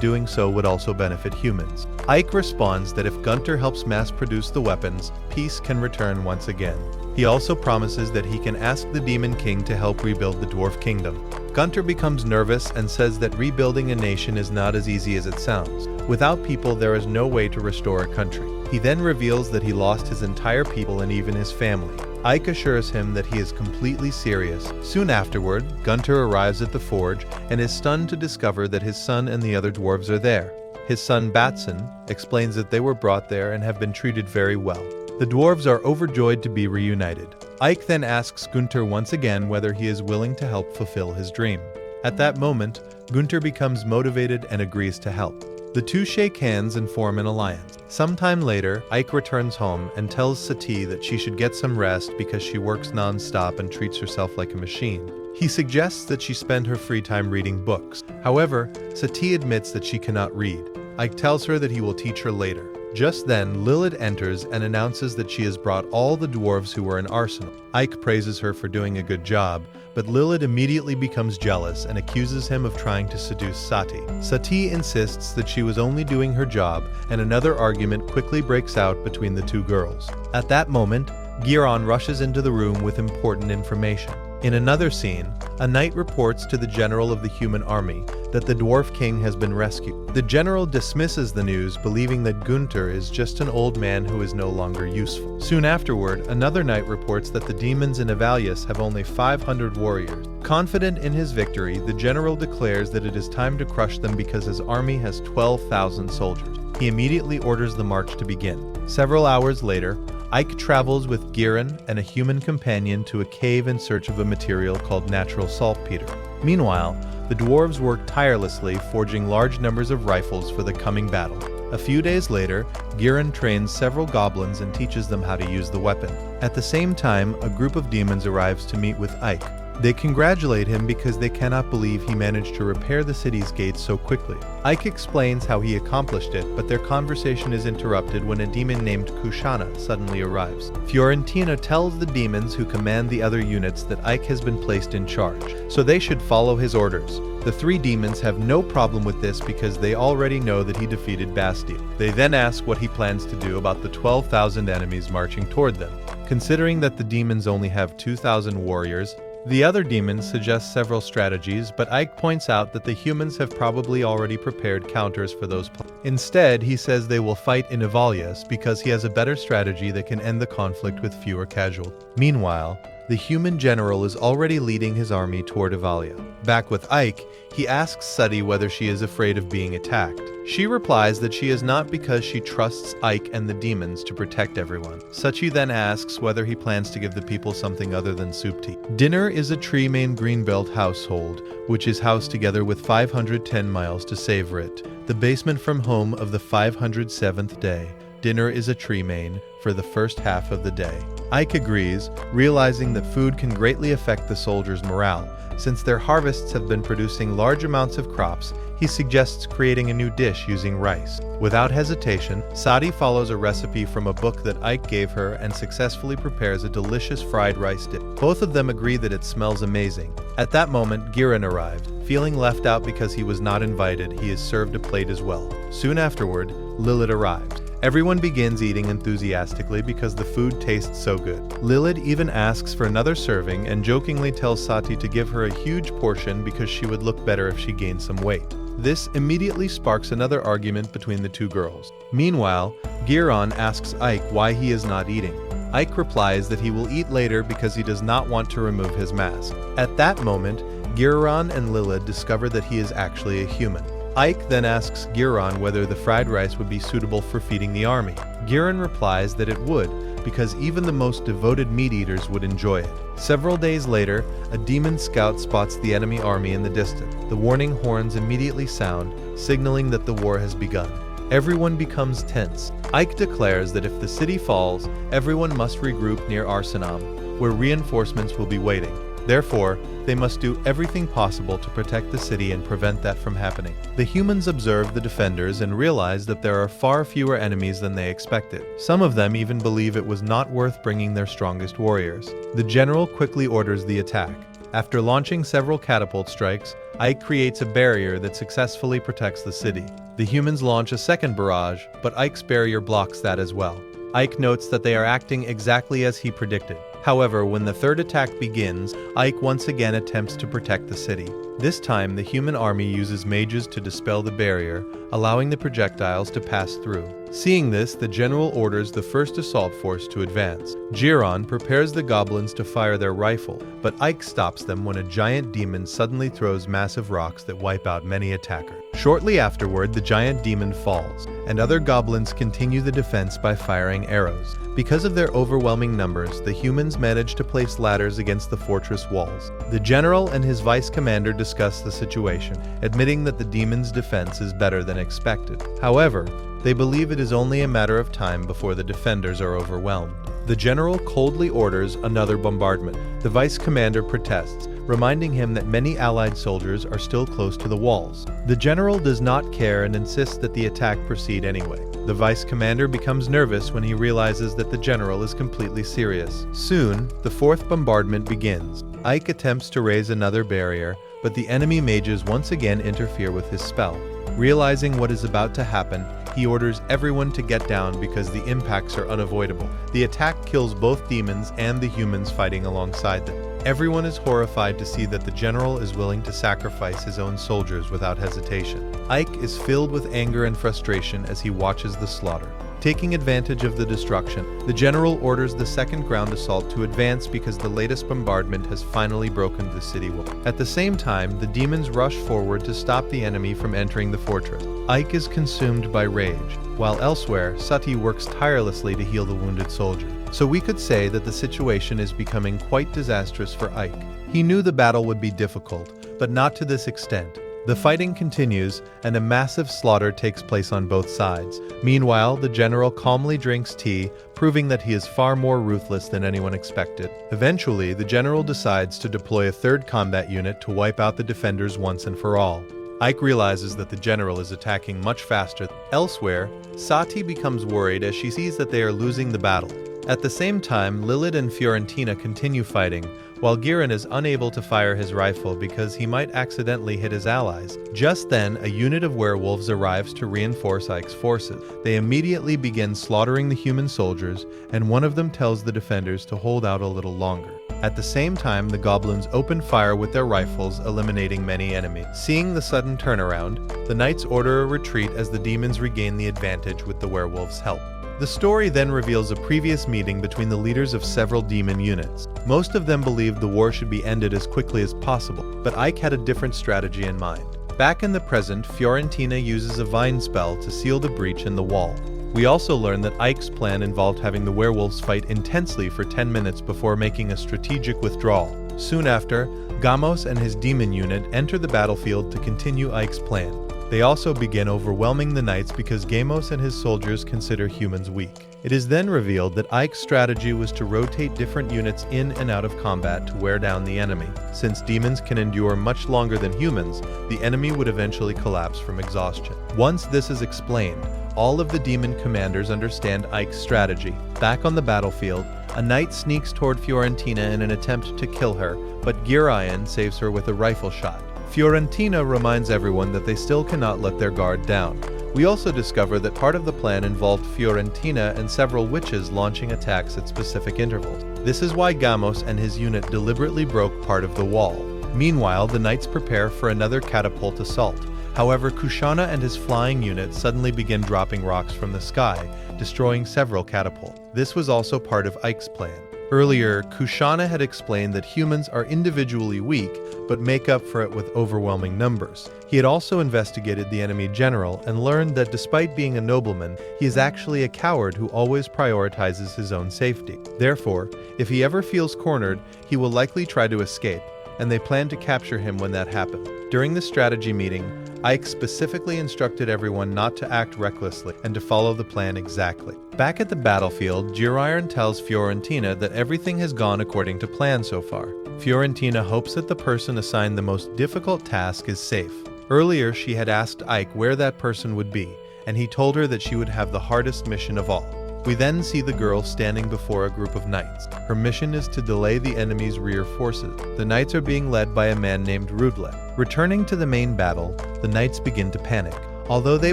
doing so would also benefit humans. Ike responds that if Gunter helps mass produce the weapons, peace can return once again. He also promises that he can ask the Demon King to help rebuild the Dwarf Kingdom. Gunter becomes nervous and says that rebuilding a nation is not as easy as it sounds. Without people, there is no way to restore a country. He then reveals that he lost his entire people and even his family. Ike assures him that he is completely serious. Soon afterward, Gunter arrives at the forge and is stunned to discover that his son and the other dwarves are there. His son Batson explains that they were brought there and have been treated very well. The dwarves are overjoyed to be reunited. Ike then asks Gunter once again whether he is willing to help fulfill his dream. At that moment, Gunter becomes motivated and agrees to help. The two shake hands and form an alliance. Sometime later, Ike returns home and tells Sati that she should get some rest because she works non-stop and treats herself like a machine. He suggests that she spend her free time reading books. However, Sati admits that she cannot read. Ike tells her that he will teach her later. Just then, Lilith enters and announces that she has brought all the dwarves who were in Arsenal. Ike praises her for doing a good job, but Lilith immediately becomes jealous and accuses him of trying to seduce Sati. Sati insists that she was only doing her job, and another argument quickly breaks out between the two girls. At that moment, Giron rushes into the room with important information. In another scene, a knight reports to the general of the human army that the Dwarf King has been rescued. The general dismisses the news, believing that Gunter is just an old man who is no longer useful. Soon afterward, another knight reports that the demons in Avalius have only 500 warriors. Confident in his victory, the general declares that it is time to crush them because his army has 12,000 soldiers. He immediately orders the march to begin. Several hours later, Ike travels with Giron and a human companion to a cave in search of a material called natural saltpeter. Meanwhile, the dwarves work tirelessly, forging large numbers of rifles for the coming battle. A few days later, Giron trains several goblins and teaches them how to use the weapon. At the same time, a group of demons arrives to meet with Ike. They congratulate him because they cannot believe he managed to repair the city's gates so quickly. Ike explains how he accomplished it, but their conversation is interrupted when a demon named Kushana suddenly arrives. Fiorentina tells the demons who command the other units that Ike has been placed in charge, so they should follow his orders. The three demons have no problem with this because they already know that he defeated Bastille. They then ask what he plans to do about the 12,000 enemies marching toward them. Considering that the demons only have 2,000 warriors, the other demons suggest several strategies, but Ike points out that the humans have probably already prepared counters for those plans. Instead, he says they will fight in Avalius because he has a better strategy that can end the conflict with fewer casualties. Meanwhile, the human general is already leading his army toward Avalia. Back with Ike, he asks Sati whether she is afraid of being attacked. She replies that she is not because she trusts Ike and the demons to protect everyone. Sati then asks whether he plans to give the people something other than soup tea. Dinner is a Tremaine Greenbelt household, which is housed together with 510 miles to savor it. The basement from home of the 507th day. Dinner is a Tremaine for the first half of the day. Ike agrees, realizing that food can greatly affect the soldiers' morale. Since their harvests have been producing large amounts of crops, he suggests creating a new dish using rice. Without hesitation, Sati follows a recipe from a book that Ike gave her and successfully prepares a delicious fried rice dish. Both of them agree that it smells amazing. At that moment, Giron arrived. Feeling left out because he was not invited, he is served a plate as well. Soon afterward, Lilith arrived. Everyone begins eating enthusiastically because the food tastes so good. Lilith even asks for another serving and jokingly tells Sati to give her a huge portion because she would look better if she gained some weight. This immediately sparks another argument between the two girls. Meanwhile, Giron asks Ike why he is not eating. Ike replies that he will eat later because he does not want to remove his mask. At that moment, Giron and Lilith discover that he is actually a human. Ike then asks Giron whether the fried rice would be suitable for feeding the army. Giron replies that it would, because even the most devoted meat-eaters would enjoy it. Several days later, a demon scout spots the enemy army in the distance. The warning horns immediately sound, signaling that the war has begun. Everyone becomes tense. Ike declares that if the city falls, everyone must regroup near Arsenam, where reinforcements will be waiting. Therefore, they must do everything possible to protect the city and prevent that from happening. The humans observe the defenders and realize that there are far fewer enemies than they expected. Some of them even believe it was not worth bringing their strongest warriors. The general quickly orders the attack. After launching several catapult strikes, Ike creates a barrier that successfully protects the city. The humans launch a second barrage, but Ike's barrier blocks that as well. Ike notes that they are acting exactly as he predicted. However, when the third attack begins, Ike once again attempts to protect the city. This time, the human army uses mages to dispel the barrier, allowing the projectiles to pass through. Seeing this, the general orders the first assault force to advance. Giron prepares the goblins to fire their rifle, but Ike stops them when a giant demon suddenly throws massive rocks that wipe out many attackers. Shortly afterward, the giant demon falls, and other goblins continue the defense by firing arrows. Because of their overwhelming numbers, the humans manage to place ladders against the fortress walls. The general and his vice commander discuss the situation, admitting that the demon's defense is better than expected. However, they believe it is only a matter of time before the defenders are overwhelmed. The general coldly orders another bombardment. The vice commander protests, reminding him that many allied soldiers are still close to the walls. The general does not care and insists that the attack proceed anyway. The vice commander becomes nervous when he realizes that the general is completely serious. Soon, the fourth bombardment begins. Ike attempts to raise another barrier, but the enemy mages once again interfere with his spell. Realizing what is about to happen, he orders everyone to get down because the impacts are unavoidable. The attack kills both demons and the humans fighting alongside them. Everyone is horrified to see that the general is willing to sacrifice his own soldiers without hesitation. Ike is filled with anger and frustration as he watches the slaughter. Taking advantage of the destruction, the general orders the second ground assault to advance because the latest bombardment has finally broken the city wall. At the same time, the demons rush forward to stop the enemy from entering the fortress. Ike is consumed by rage, while elsewhere, Sati works tirelessly to heal the wounded soldier. So we could say that the situation is becoming quite disastrous for Ike. He knew the battle would be difficult, but not to this extent. The fighting continues, and a massive slaughter takes place on both sides. Meanwhile, the general calmly drinks tea, proving that he is far more ruthless than anyone expected. Eventually, the general decides to deploy a third combat unit to wipe out the defenders once and for all. Ike realizes that the general is attacking much faster. Elsewhere, Sati becomes worried as she sees that they are losing the battle. At the same time, Lilith and Fiorentina continue fighting, while Giron is unable to fire his rifle because he might accidentally hit his allies. Just then, a unit of werewolves arrives to reinforce Ike's forces. They immediately begin slaughtering the human soldiers, and one of them tells the defenders to hold out a little longer. At the same time, the goblins open fire with their rifles, eliminating many enemies. Seeing the sudden turnaround, the knights order a retreat as the demons regain the advantage with the werewolves' help. The story then reveals a previous meeting between the leaders of several demon units. Most of them believed the war should be ended as quickly as possible, but Ike had a different strategy in mind. Back in the present, Fiorentina uses a vine spell to seal the breach in the wall. We also learn that Ike's plan involved having the werewolves fight intensely for 10 minutes before making a strategic withdrawal. Soon after, Gamos and his demon unit enter the battlefield to continue Ike's plan. They also begin overwhelming the knights because Gamos and his soldiers consider humans weak. It is then revealed that Ike's strategy was to rotate different units in and out of combat to wear down the enemy. Since demons can endure much longer than humans, the enemy would eventually collapse from exhaustion. Once this is explained, all of the demon commanders understand Ike's strategy. Back on the battlefield, a knight sneaks toward Fiorentina in an attempt to kill her, but Girayan saves her with a rifle shot. Fiorentina reminds everyone that they still cannot let their guard down. We also discover that part of the plan involved Fiorentina and several witches launching attacks at specific intervals. This is why Gamos and his unit deliberately broke part of the wall. Meanwhile, the knights prepare for another catapult assault. However, Kushana and his flying unit suddenly begin dropping rocks from the sky, destroying several catapults. This was also part of Ike's plan. Earlier, Kushana had explained that humans are individually weak, but make up for it with overwhelming numbers. He had also investigated the enemy general and learned that despite being a nobleman, he is actually a coward who always prioritizes his own safety. Therefore, if he ever feels cornered, he will likely try to escape, and they plan to capture him when that happens. During the strategy meeting, Ike specifically instructed everyone not to act recklessly and to follow the plan exactly. Back at the battlefield, Jiraiya tells Fiorentina that everything has gone according to plan so far. Fiorentina hopes that the person assigned the most difficult task is safe. Earlier, she had asked Ike where that person would be, and he told her that she would have the hardest mission of all. We then see the girl standing before a group of knights. Her mission is to delay the enemy's rear forces. The knights are being led by a man named Rudle. Returning to the main battle, the knights begin to panic. Although they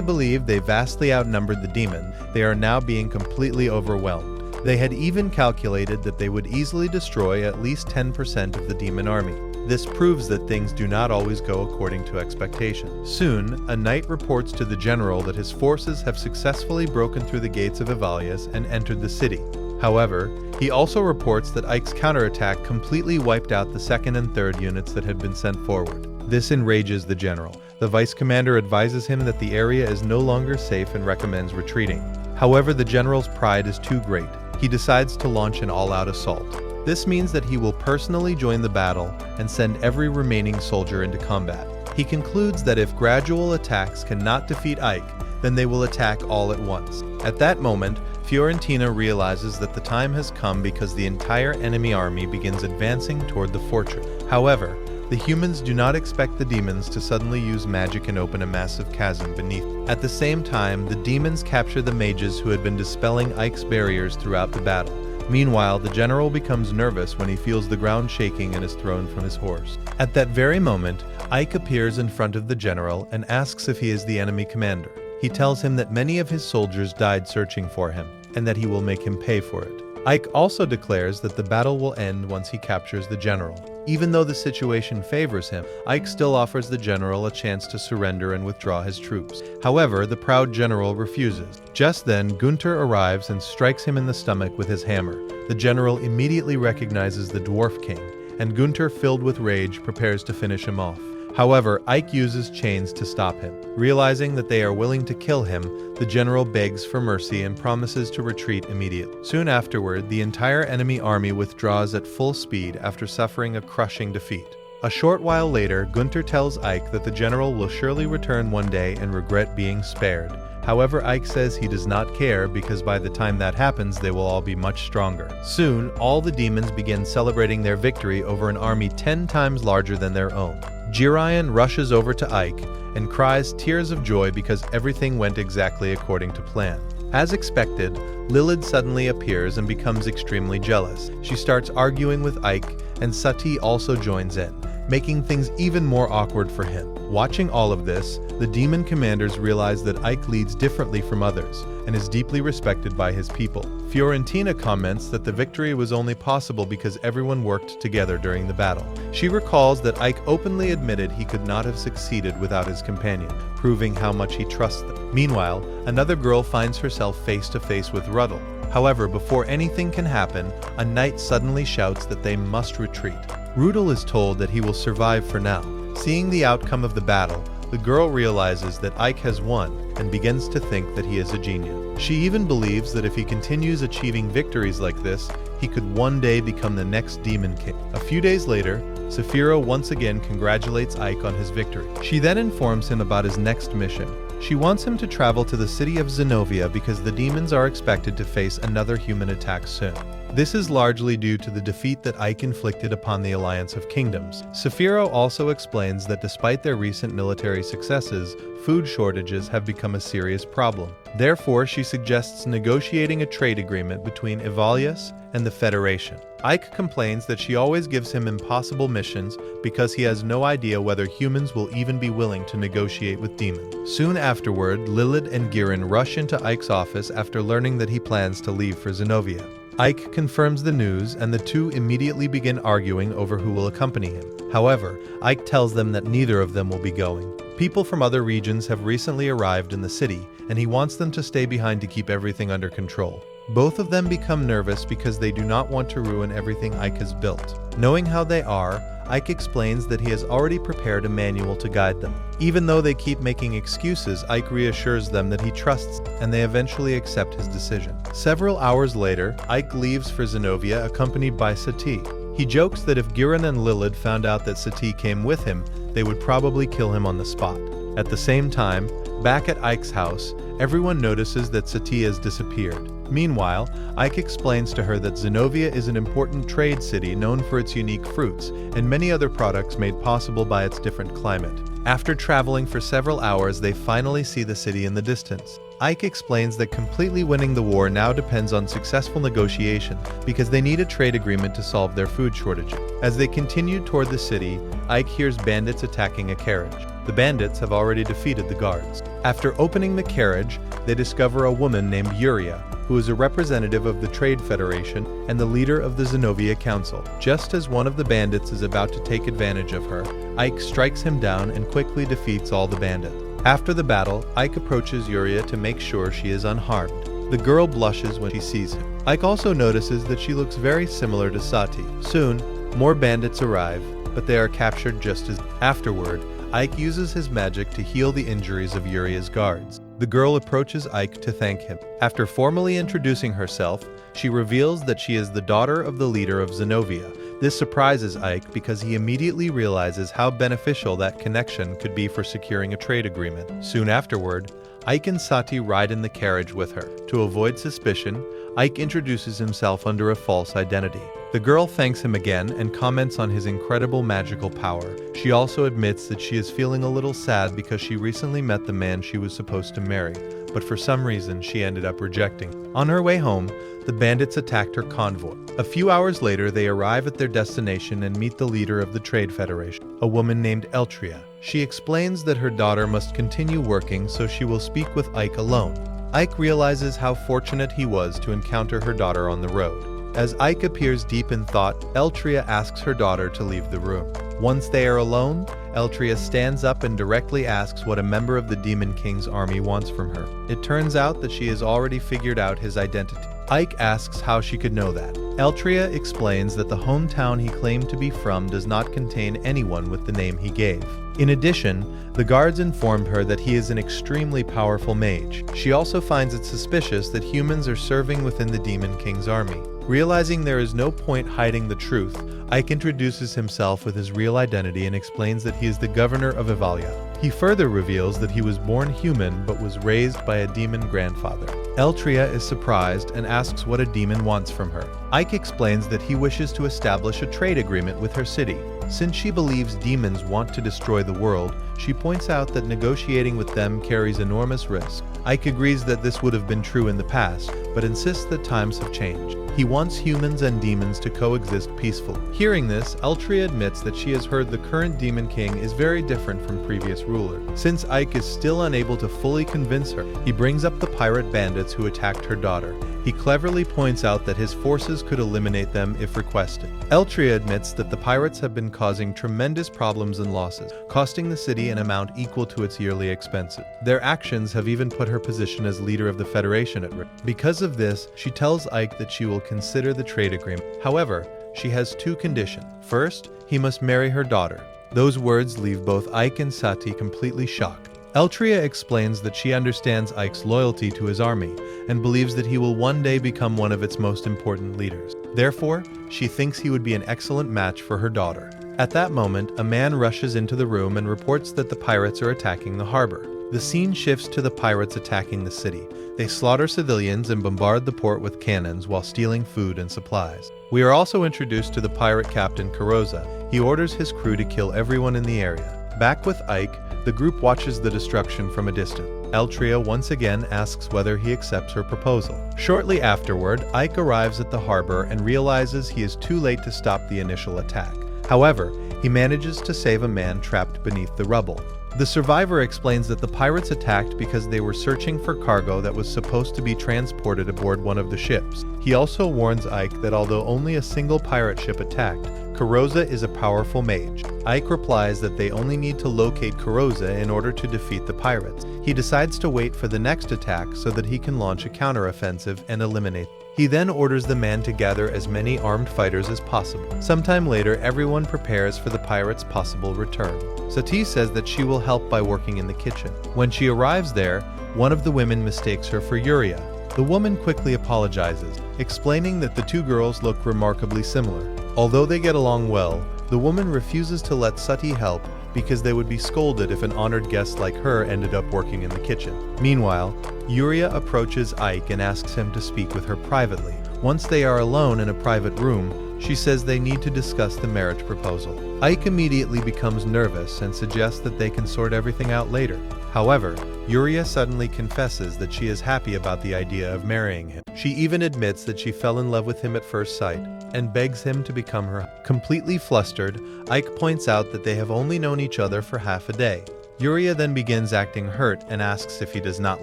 believe they vastly outnumbered the demon, they are now being completely overwhelmed. They had even calculated that they would easily destroy at least 10% of the demon army. This proves that things do not always go according to expectations. Soon, a knight reports to the general that his forces have successfully broken through the gates of Ivalius and entered the city. However, he also reports that Ike's counterattack completely wiped out the second and third units that had been sent forward. This enrages the general. The vice commander advises him that the area is no longer safe and recommends retreating. However, the general's pride is too great. He decides to launch an all-out assault. This means that he will personally join the battle and send every remaining soldier into combat. He concludes that if gradual attacks cannot defeat Ike, then they will attack all at once. At that moment, Fiorentina realizes that the time has come because the entire enemy army begins advancing toward the fortress. However, the humans do not expect the demons to suddenly use magic and open a massive chasm beneath. At the same time, the demons capture the mages who had been dispelling Ike's barriers throughout the battle. Meanwhile, the general becomes nervous when he feels the ground shaking and is thrown from his horse. At that very moment, Ike appears in front of the general and asks if he is the enemy commander. He tells him that many of his soldiers died searching for him, and that he will make him pay for it. Ike also declares that the battle will end once he captures the general. Even though the situation favors him, Ike still offers the general a chance to surrender and withdraw his troops. However, the proud general refuses. Just then, Gunther arrives and strikes him in the stomach with his hammer. The general immediately recognizes the Dwarf King, and Gunther, filled with rage, prepares to finish him off. However, Ike uses chains to stop him. Realizing that they are willing to kill him, the general begs for mercy and promises to retreat immediately. Soon afterward, the entire enemy army withdraws at full speed after suffering a crushing defeat. A short while later, Gunther tells Ike that the general will surely return one day and regret being spared. However, Ike says he does not care because by the time that happens, they will all be much stronger. Soon, all the demons begin celebrating their victory over an army 10 times larger than their own. Jiraiya rushes over to Ike and cries tears of joy because everything went exactly according to plan. As expected, Lilith suddenly appears and becomes extremely jealous. She starts arguing with Ike, and Sati also joins in, making things even more awkward for him. Watching all of this, the demon commanders realize that Ike leads differently from others and is deeply respected by his people. Fiorentina comments that the victory was only possible because everyone worked together during the battle. She recalls that Ike openly admitted he could not have succeeded without his companion, proving how much he trusts them. Meanwhile, another girl finds herself face to face with Rudle. However, before anything can happen, a knight suddenly shouts that they must retreat. Rudle is told that he will survive for now. Seeing the outcome of the battle, the girl realizes that Ike has won and begins to think that he is a genius. She even believes that if he continues achieving victories like this, he could one day become the next Demon King. A few days later, Saphira once again congratulates Ike on his victory. She then informs him about his next mission. She wants him to travel to the city of Zenobia because the demons are expected to face another human attack soon. This is largely due to the defeat that Ike inflicted upon the Alliance of Kingdoms. Saphira also explains that despite their recent military successes, food shortages have become a serious problem. Therefore, she suggests negotiating a trade agreement between Ivalius and the Federation. Ike complains that she always gives him impossible missions because he has no idea whether humans will even be willing to negotiate with demons. Soon afterward, Lilith and Girin rush into Ike's office after learning that he plans to leave for Zenobia. Ike confirms the news, and the two immediately begin arguing over who will accompany him. However, Ike tells them that neither of them will be going. People from other regions have recently arrived in the city, and he wants them to stay behind to keep everything under control. Both of them become nervous because they do not want to ruin everything Ike has built. Knowing how they are, Ike explains that he has already prepared a manual to guide them. Even though they keep making excuses, Ike reassures them that he trusts them, and they eventually accept his decision. Several hours later, Ike leaves for Zenovia accompanied by Sati. He jokes that if Giran and Lilith found out that Sati came with him, they would probably kill him on the spot. At the same time, back at Ike's house, everyone notices that Sati has disappeared. Meanwhile, Ike explains to her that Zenovia is an important trade city known for its unique fruits and many other products made possible by its different climate. After traveling for several hours, they finally see the city in the distance. Ike explains that completely winning the war now depends on successful negotiation because they need a trade agreement to solve their food shortage. As they continue toward the city, Ike hears bandits attacking a carriage. The bandits have already defeated the guards. After opening the carriage, they discover a woman named Yuria, who is a representative of the Trade Federation and the leader of the Zenovia Council. Just as one of the bandits is about to take advantage of her, Ike strikes him down and quickly defeats all the bandits. After the battle, Ike approaches Yuria to make sure she is unharmed. The girl blushes when she sees him. Ike also notices that she looks very similar to Sati. Soon, more bandits arrive, but they are captured just as afterward. Ike uses his magic to heal the injuries of Yuria's guards. The girl approaches Ike to thank him. After formally introducing herself, she reveals that she is the daughter of the leader of Zenovia. This surprises Ike because he immediately realizes how beneficial that connection could be for securing a trade agreement. Soon afterward, Ike and Sati ride in the carriage with her. To avoid suspicion, Ike introduces himself under a false identity. The girl thanks him again and comments on his incredible magical power. She also admits that she is feeling a little sad because she recently met the man she was supposed to marry, but for some reason she ended up rejecting. On her way home, the bandits attacked her convoy. A few hours later, they arrive at their destination and meet the leader of the Trade Federation, a woman named Eltria. She explains that her daughter must continue working, so she will speak with Ike alone. Ike realizes how fortunate he was to encounter her daughter on the road. As Ike appears deep in thought, Eltria asks her daughter to leave the room. Once they are alone, Eltria stands up and directly asks what a member of the Demon King's army wants from her. It turns out that she has already figured out his identity. Ike asks how she could know that. Eltria explains that the hometown he claimed to be from does not contain anyone with the name he gave. In addition, the guards informed her that he is an extremely powerful mage. She also finds it suspicious that humans are serving within the Demon King's army. Realizing there is no point hiding the truth, Ike introduces himself with his real identity and explains that he is the governor of Evalia. He further reveals that he was born human but was raised by a demon grandfather. Eltria is surprised and asks what a demon wants from her. Ike explains that he wishes to establish a trade agreement with her city. Since she believes demons want to destroy the world, she points out that negotiating with them carries enormous risk. Ike agrees that this would have been true in the past, but insists that times have changed. He wants humans and demons to coexist peacefully. Hearing this, Eltria admits that she has heard the current Demon King is very different from previous rulers. Since Ike is still unable to fully convince her, he brings up the pirate bandits who attacked her daughter. He cleverly points out that his forces could eliminate them if requested. Eltria admits that the pirates have been causing tremendous problems and losses, costing the city an amount equal to its yearly expenses. Their actions have even put her position as leader of the Federation at risk. Because of this, she tells Ike that she will consider the trade agreement. However, she has two conditions. First, he must marry her daughter. Those words leave both Ike and Sati completely shocked. Eltria explains that she understands Ike's loyalty to his army and believes that he will one day become one of its most important leaders. Therefore, she thinks he would be an excellent match for her daughter. At that moment, a man rushes into the room and reports that the pirates are attacking the harbor. The scene shifts to the pirates attacking the city. They slaughter civilians and bombard the port with cannons while stealing food and supplies. We are also introduced to the pirate captain Karoza. He orders his crew to kill everyone in the area. Back with Ike, the group watches the destruction from a distance. Eltria once again asks whether he accepts her proposal. Shortly afterward, Ike arrives at the harbor and realizes he is too late to stop the initial attack. However, he manages to save a man trapped beneath the rubble. The survivor explains that the pirates attacked because they were searching for cargo that was supposed to be transported aboard one of the ships. He also warns Ike that although only a single pirate ship attacked, Kuroza is a powerful mage. Ike replies that they only need to locate Kuroza in order to defeat the pirates. He decides to wait for the next attack so that he can launch a counteroffensive and eliminate them. He then orders the man to gather as many armed fighters as possible. Sometime later, everyone prepares for the pirates' possible return. Sati says that she will help by working in the kitchen. When she arrives there, one of the women mistakes her for Yuria. The woman quickly apologizes, explaining that the two girls look remarkably similar. Although they get along well, the woman refuses to let Sati help because they would be scolded if an honored guest like her ended up working in the kitchen. Meanwhile, Yuria approaches Ike and asks him to speak with her privately. Once they are alone in a private room, she says they need to discuss the marriage proposal. Ike immediately becomes nervous and suggests that they can sort everything out later. However, Yuria suddenly confesses that she is happy about the idea of marrying him. She even admits that she fell in love with him at first sight and begs him to become her. Completely flustered, Ike points out that they have only known each other for half a day. Yuria then begins acting hurt and asks if he does not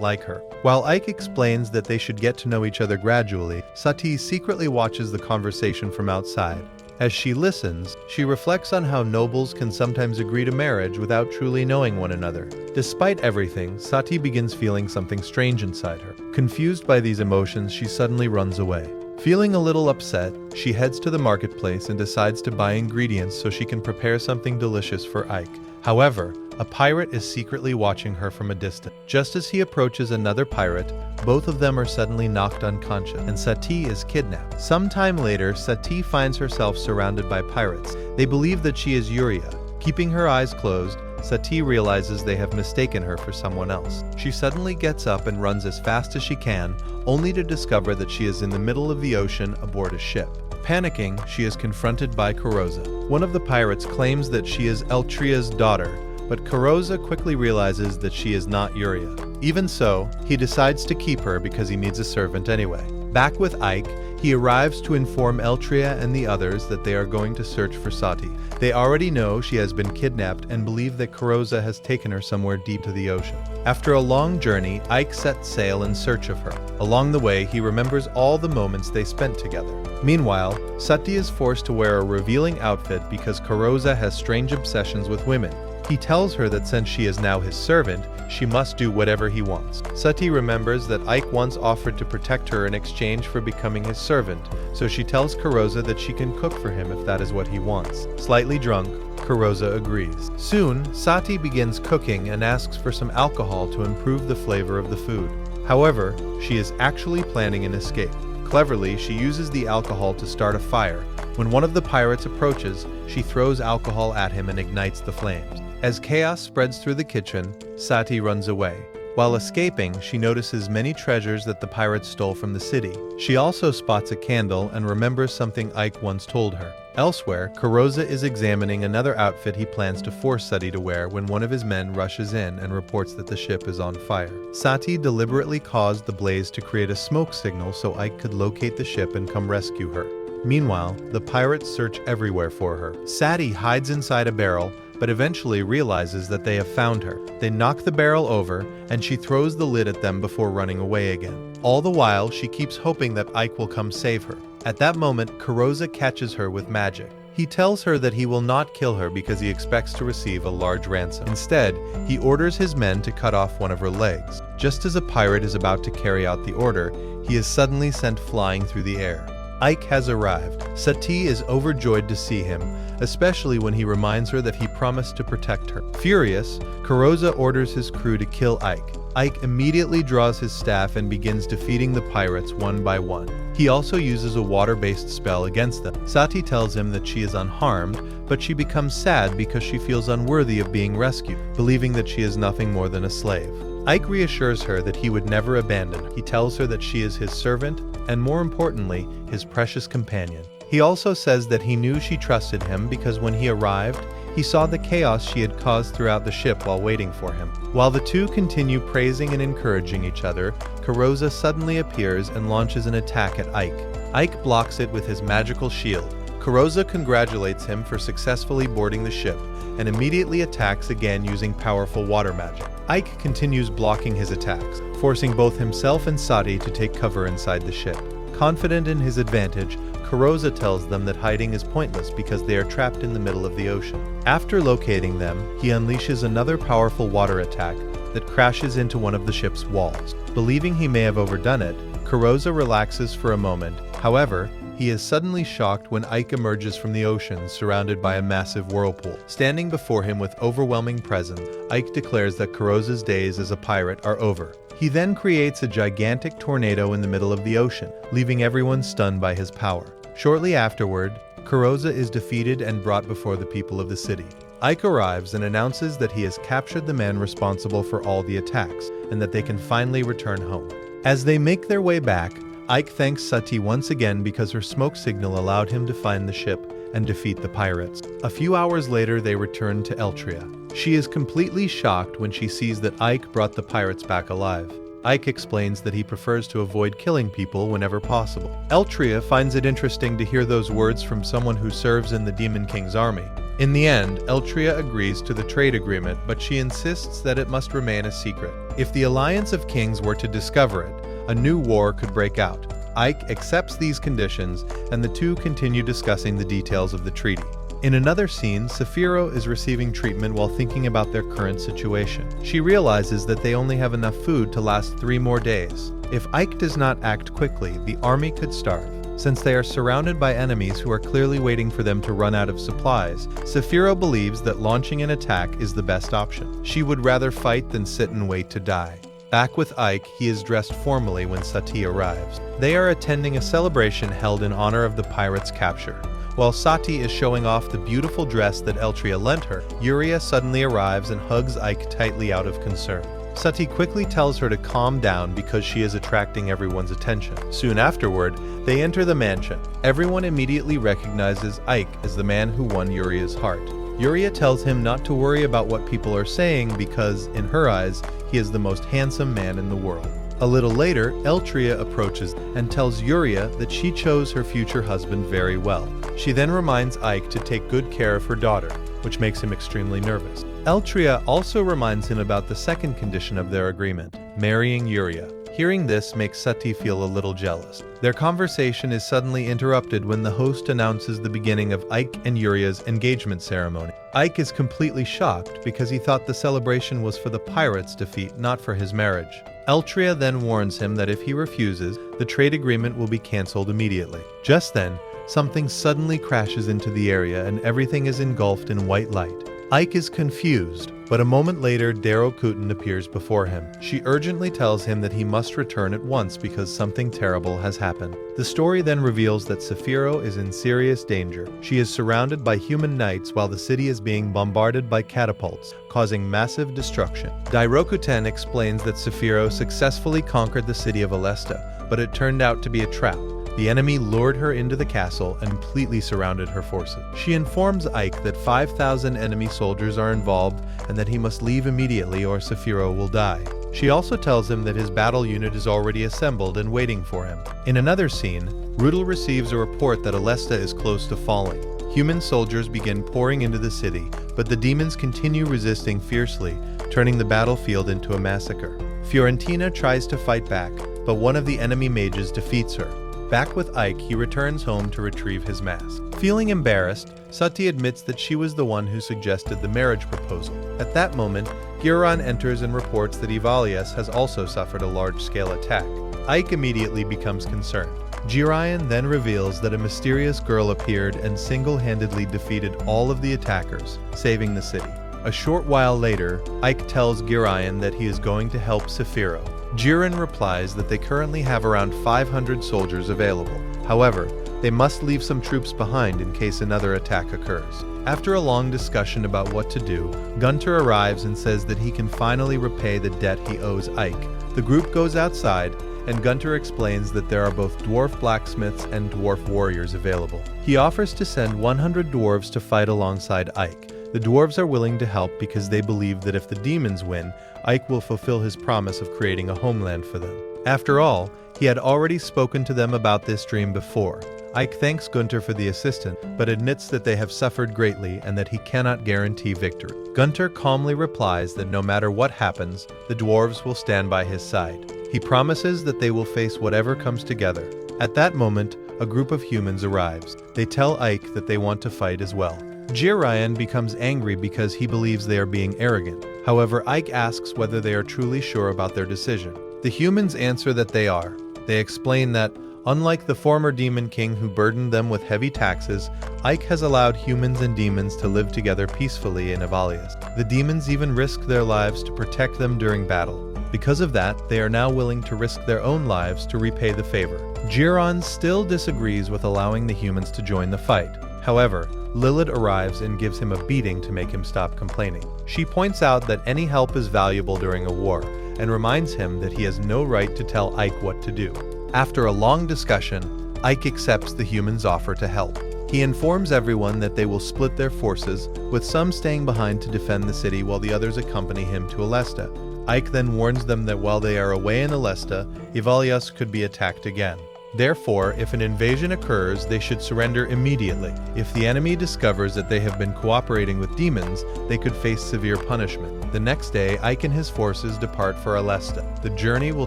like her. While Ike explains that they should get to know each other gradually, Sati secretly watches the conversation from outside. As she listens, she reflects on how nobles can sometimes agree to marriage without truly knowing one another. Despite everything, Sati begins feeling something strange inside her. Confused by these emotions, she suddenly runs away. Feeling a little upset, she heads to the marketplace and decides to buy ingredients so she can prepare something delicious for Ike. However, a pirate is secretly watching her from a distance. Just as he approaches another pirate, both of them are suddenly knocked unconscious, and Sati is kidnapped. Sometime later, Sati finds herself surrounded by pirates. They believe that she is Yuria. Keeping her eyes closed, Sati realizes they have mistaken her for someone else. She suddenly gets up and runs as fast as she can, only to discover that she is in the middle of the ocean aboard a ship. Panicking, she is confronted by Kuroza. One of the pirates claims that she is Eltria's daughter, but Kuroza quickly realizes that she is not Yuria. Even so, he decides to keep her because he needs a servant anyway. Back with Ike, he arrives to inform Eltria and the others that they are going to search for Sati. They already know she has been kidnapped and believe that Kuroza has taken her somewhere deep to the ocean. After a long journey, Ike sets sail in search of her. Along the way, he remembers all the moments they spent together. Meanwhile, Sati is forced to wear a revealing outfit because Kuroza has strange obsessions with women. He tells her that since she is now his servant, she must do whatever he wants. Sati remembers that Ike once offered to protect her in exchange for becoming his servant, so she tells Kuroza that she can cook for him if that is what he wants. Slightly drunk, Kuroza agrees. Soon, Sati begins cooking and asks for some alcohol to improve the flavor of the food. However, she is actually planning an escape. Cleverly, she uses the alcohol to start a fire. When one of the pirates approaches, she throws alcohol at him and ignites the flames. As chaos spreads through the kitchen, Sati runs away. While escaping, she notices many treasures that the pirates stole from the city. She also spots a candle and remembers something Ike once told her. Elsewhere, Kuroza is examining another outfit he plans to force Sati to wear when one of his men rushes in and reports that the ship is on fire. Sati deliberately caused the blaze to create a smoke signal so Ike could locate the ship and come rescue her. Meanwhile, the pirates search everywhere for her. Sati hides inside a barrel, but eventually realizes that they have found her. They knock the barrel over, and she throws the lid at them before running away again. All the while, she keeps hoping that Ike will come save her. At that moment, Kuroza catches her with magic. He tells her that he will not kill her because he expects to receive a large ransom. Instead, he orders his men to cut off one of her legs. Just as a pirate is about to carry out the order, he is suddenly sent flying through the air. Ike has arrived. Sati is overjoyed to see him, especially when he reminds her that he promised to protect her. Furious, Kuroza orders his crew to kill Ike. Ike immediately draws his staff and begins defeating the pirates one by one. He also uses a water-based spell against them. Sati tells him that she is unharmed, but she becomes sad because she feels unworthy of being rescued, believing that she is nothing more than a slave. Ike reassures her that he would never abandon her. He tells her that she is his servant, and more importantly, his precious companion. He also says that he knew she trusted him because when he arrived, he saw the chaos she had caused throughout the ship while waiting for him. While the two continue praising and encouraging each other, Kuroza suddenly appears and launches an attack at Ike. Ike blocks it with his magical shield. Kuroza congratulates him for successfully boarding the ship, and immediately attacks again using powerful water magic. Ike continues blocking his attacks, forcing both himself and Sati to take cover inside the ship. Confident in his advantage, Kuroza tells them that hiding is pointless because they are trapped in the middle of the ocean. After locating them, he unleashes another powerful water attack that crashes into one of the ship's walls. Believing he may have overdone it, Kuroza relaxes for a moment. However, he is suddenly shocked when Ike emerges from the ocean surrounded by a massive whirlpool. Standing before him with overwhelming presence, Ike declares that Kuroza's days as a pirate are over. He then creates a gigantic tornado in the middle of the ocean, leaving everyone stunned by his power. Shortly afterward, Kuroza is defeated and brought before the people of the city. Ike arrives and announces that he has captured the man responsible for all the attacks, and that they can finally return home. As they make their way back, Ike thanks Sati once again because her smoke signal allowed him to find the ship and defeat the pirates. A few hours later, they return to Eltria. She is completely shocked when she sees that Ike brought the pirates back alive. Ike explains that he prefers to avoid killing people whenever possible. Eltria finds it interesting to hear those words from someone who serves in the Demon King's army. In the end, Eltria agrees to the trade agreement, but she insists that it must remain a secret. If the Alliance of Kings were to discover it, a new war could break out. Ike accepts these conditions, and the two continue discussing the details of the treaty. In another scene, Saphiro is receiving treatment while thinking about their current situation. She realizes that they only have enough food to last 3 more days. If Ike does not act quickly, the army could starve. Since they are surrounded by enemies who are clearly waiting for them to run out of supplies, Saphiro believes that launching an attack is the best option. She would rather fight than sit and wait to die. Back with Ike, he is dressed formally when Sati arrives. They are attending a celebration held in honor of the pirates' capture. While Sati is showing off the beautiful dress that Eltria lent her, Yuria suddenly arrives and hugs Ike tightly out of concern. Sati quickly tells her to calm down because she is attracting everyone's attention. Soon afterward, they enter the mansion. Everyone immediately recognizes Ike as the man who won Yuria's heart. Yuria tells him not to worry about what people are saying because, in her eyes, he is the most handsome man in the world. A little later, Eltria approaches and tells Yuria that she chose her future husband very well. She then reminds Ike to take good care of her daughter, which makes him extremely nervous. Eltria also reminds him about the second condition of their agreement, marrying Yuria. Hearing this makes Sati feel a little jealous. Their conversation is suddenly interrupted when the host announces the beginning of Ike and Yuria's engagement ceremony. Ike is completely shocked because he thought the celebration was for the pirates' defeat, not for his marriage. Eltria then warns him that if he refuses, the trade agreement will be cancelled immediately. Just then, something suddenly crashes into the area and everything is engulfed in white light. Ike is confused, but a moment later, Darrow Kuten appears before him. She urgently tells him that he must return at once because something terrible has happened. The story then reveals that Saphiro is in serious danger. She is surrounded by human knights while the city is being bombarded by catapults, causing massive destruction. Dairokuten explains that Saphiro successfully conquered the city of Alesta, but it turned out to be a trap. The enemy lured her into the castle and completely surrounded her forces. She informs Ike that 5,000 enemy soldiers are involved and that he must leave immediately or Saphiro will die. She also tells him that his battle unit is already assembled and waiting for him. In another scene, Rudel receives a report that Alesta is close to falling. Human soldiers begin pouring into the city, but the demons continue resisting fiercely, turning the battlefield into a massacre. Fiorentina tries to fight back, but one of the enemy mages defeats her. Back with Ike, he returns home to retrieve his mask. Feeling embarrassed, Sati admits that she was the one who suggested the marriage proposal. At that moment, Giran enters and reports that Ivalias has also suffered a large-scale attack. Ike immediately becomes concerned. Girayan then reveals that a mysterious girl appeared and single-handedly defeated all of the attackers, saving the city. A short while later, Ike tells Girayan that he is going to help Saphiro. Jiren replies that they currently have around 500 soldiers available. However, they must leave some troops behind in case another attack occurs. After a long discussion about what to do, Gunter arrives and says that he can finally repay the debt he owes Ike. The group goes outside, and Gunter explains that there are both dwarf blacksmiths and dwarf warriors available. He offers to send 100 dwarves to fight alongside Ike. The dwarves are willing to help because they believe that if the demons win, Ike will fulfill his promise of creating a homeland for them. After all, he had already spoken to them about this dream before. Ike thanks Gunter for the assistance, but admits that they have suffered greatly and that he cannot guarantee victory. Gunter calmly replies that no matter what happens, the dwarves will stand by his side. He promises that they will face whatever comes together. At that moment, a group of humans arrives. They tell Ike that they want to fight as well. Jiraiyan becomes angry because he believes they are being arrogant. However, Ike asks whether they are truly sure about their decision. The humans answer that they are. They explain that, unlike the former demon king who burdened them with heavy taxes, Ike has allowed humans and demons to live together peacefully in Avalias. The demons even risk their lives to protect them during battle. Because of that, they are now willing to risk their own lives to repay the favor. Jiran still disagrees with allowing the humans to join the fight. However, Lilith arrives and gives him a beating to make him stop complaining. She points out that any help is valuable during a war, and reminds him that he has no right to tell Ike what to do. After a long discussion, Ike accepts the humans' offer to help. He informs everyone that they will split their forces, with some staying behind to defend the city while the others accompany him to Alesta. Ike then warns them that while they are away in Alesta, Ivalias could be attacked again. Therefore, if an invasion occurs, they should surrender immediately. If the enemy discovers that they have been cooperating with demons, they could face severe punishment. The next day, Ike and his forces depart for Alesta. The journey will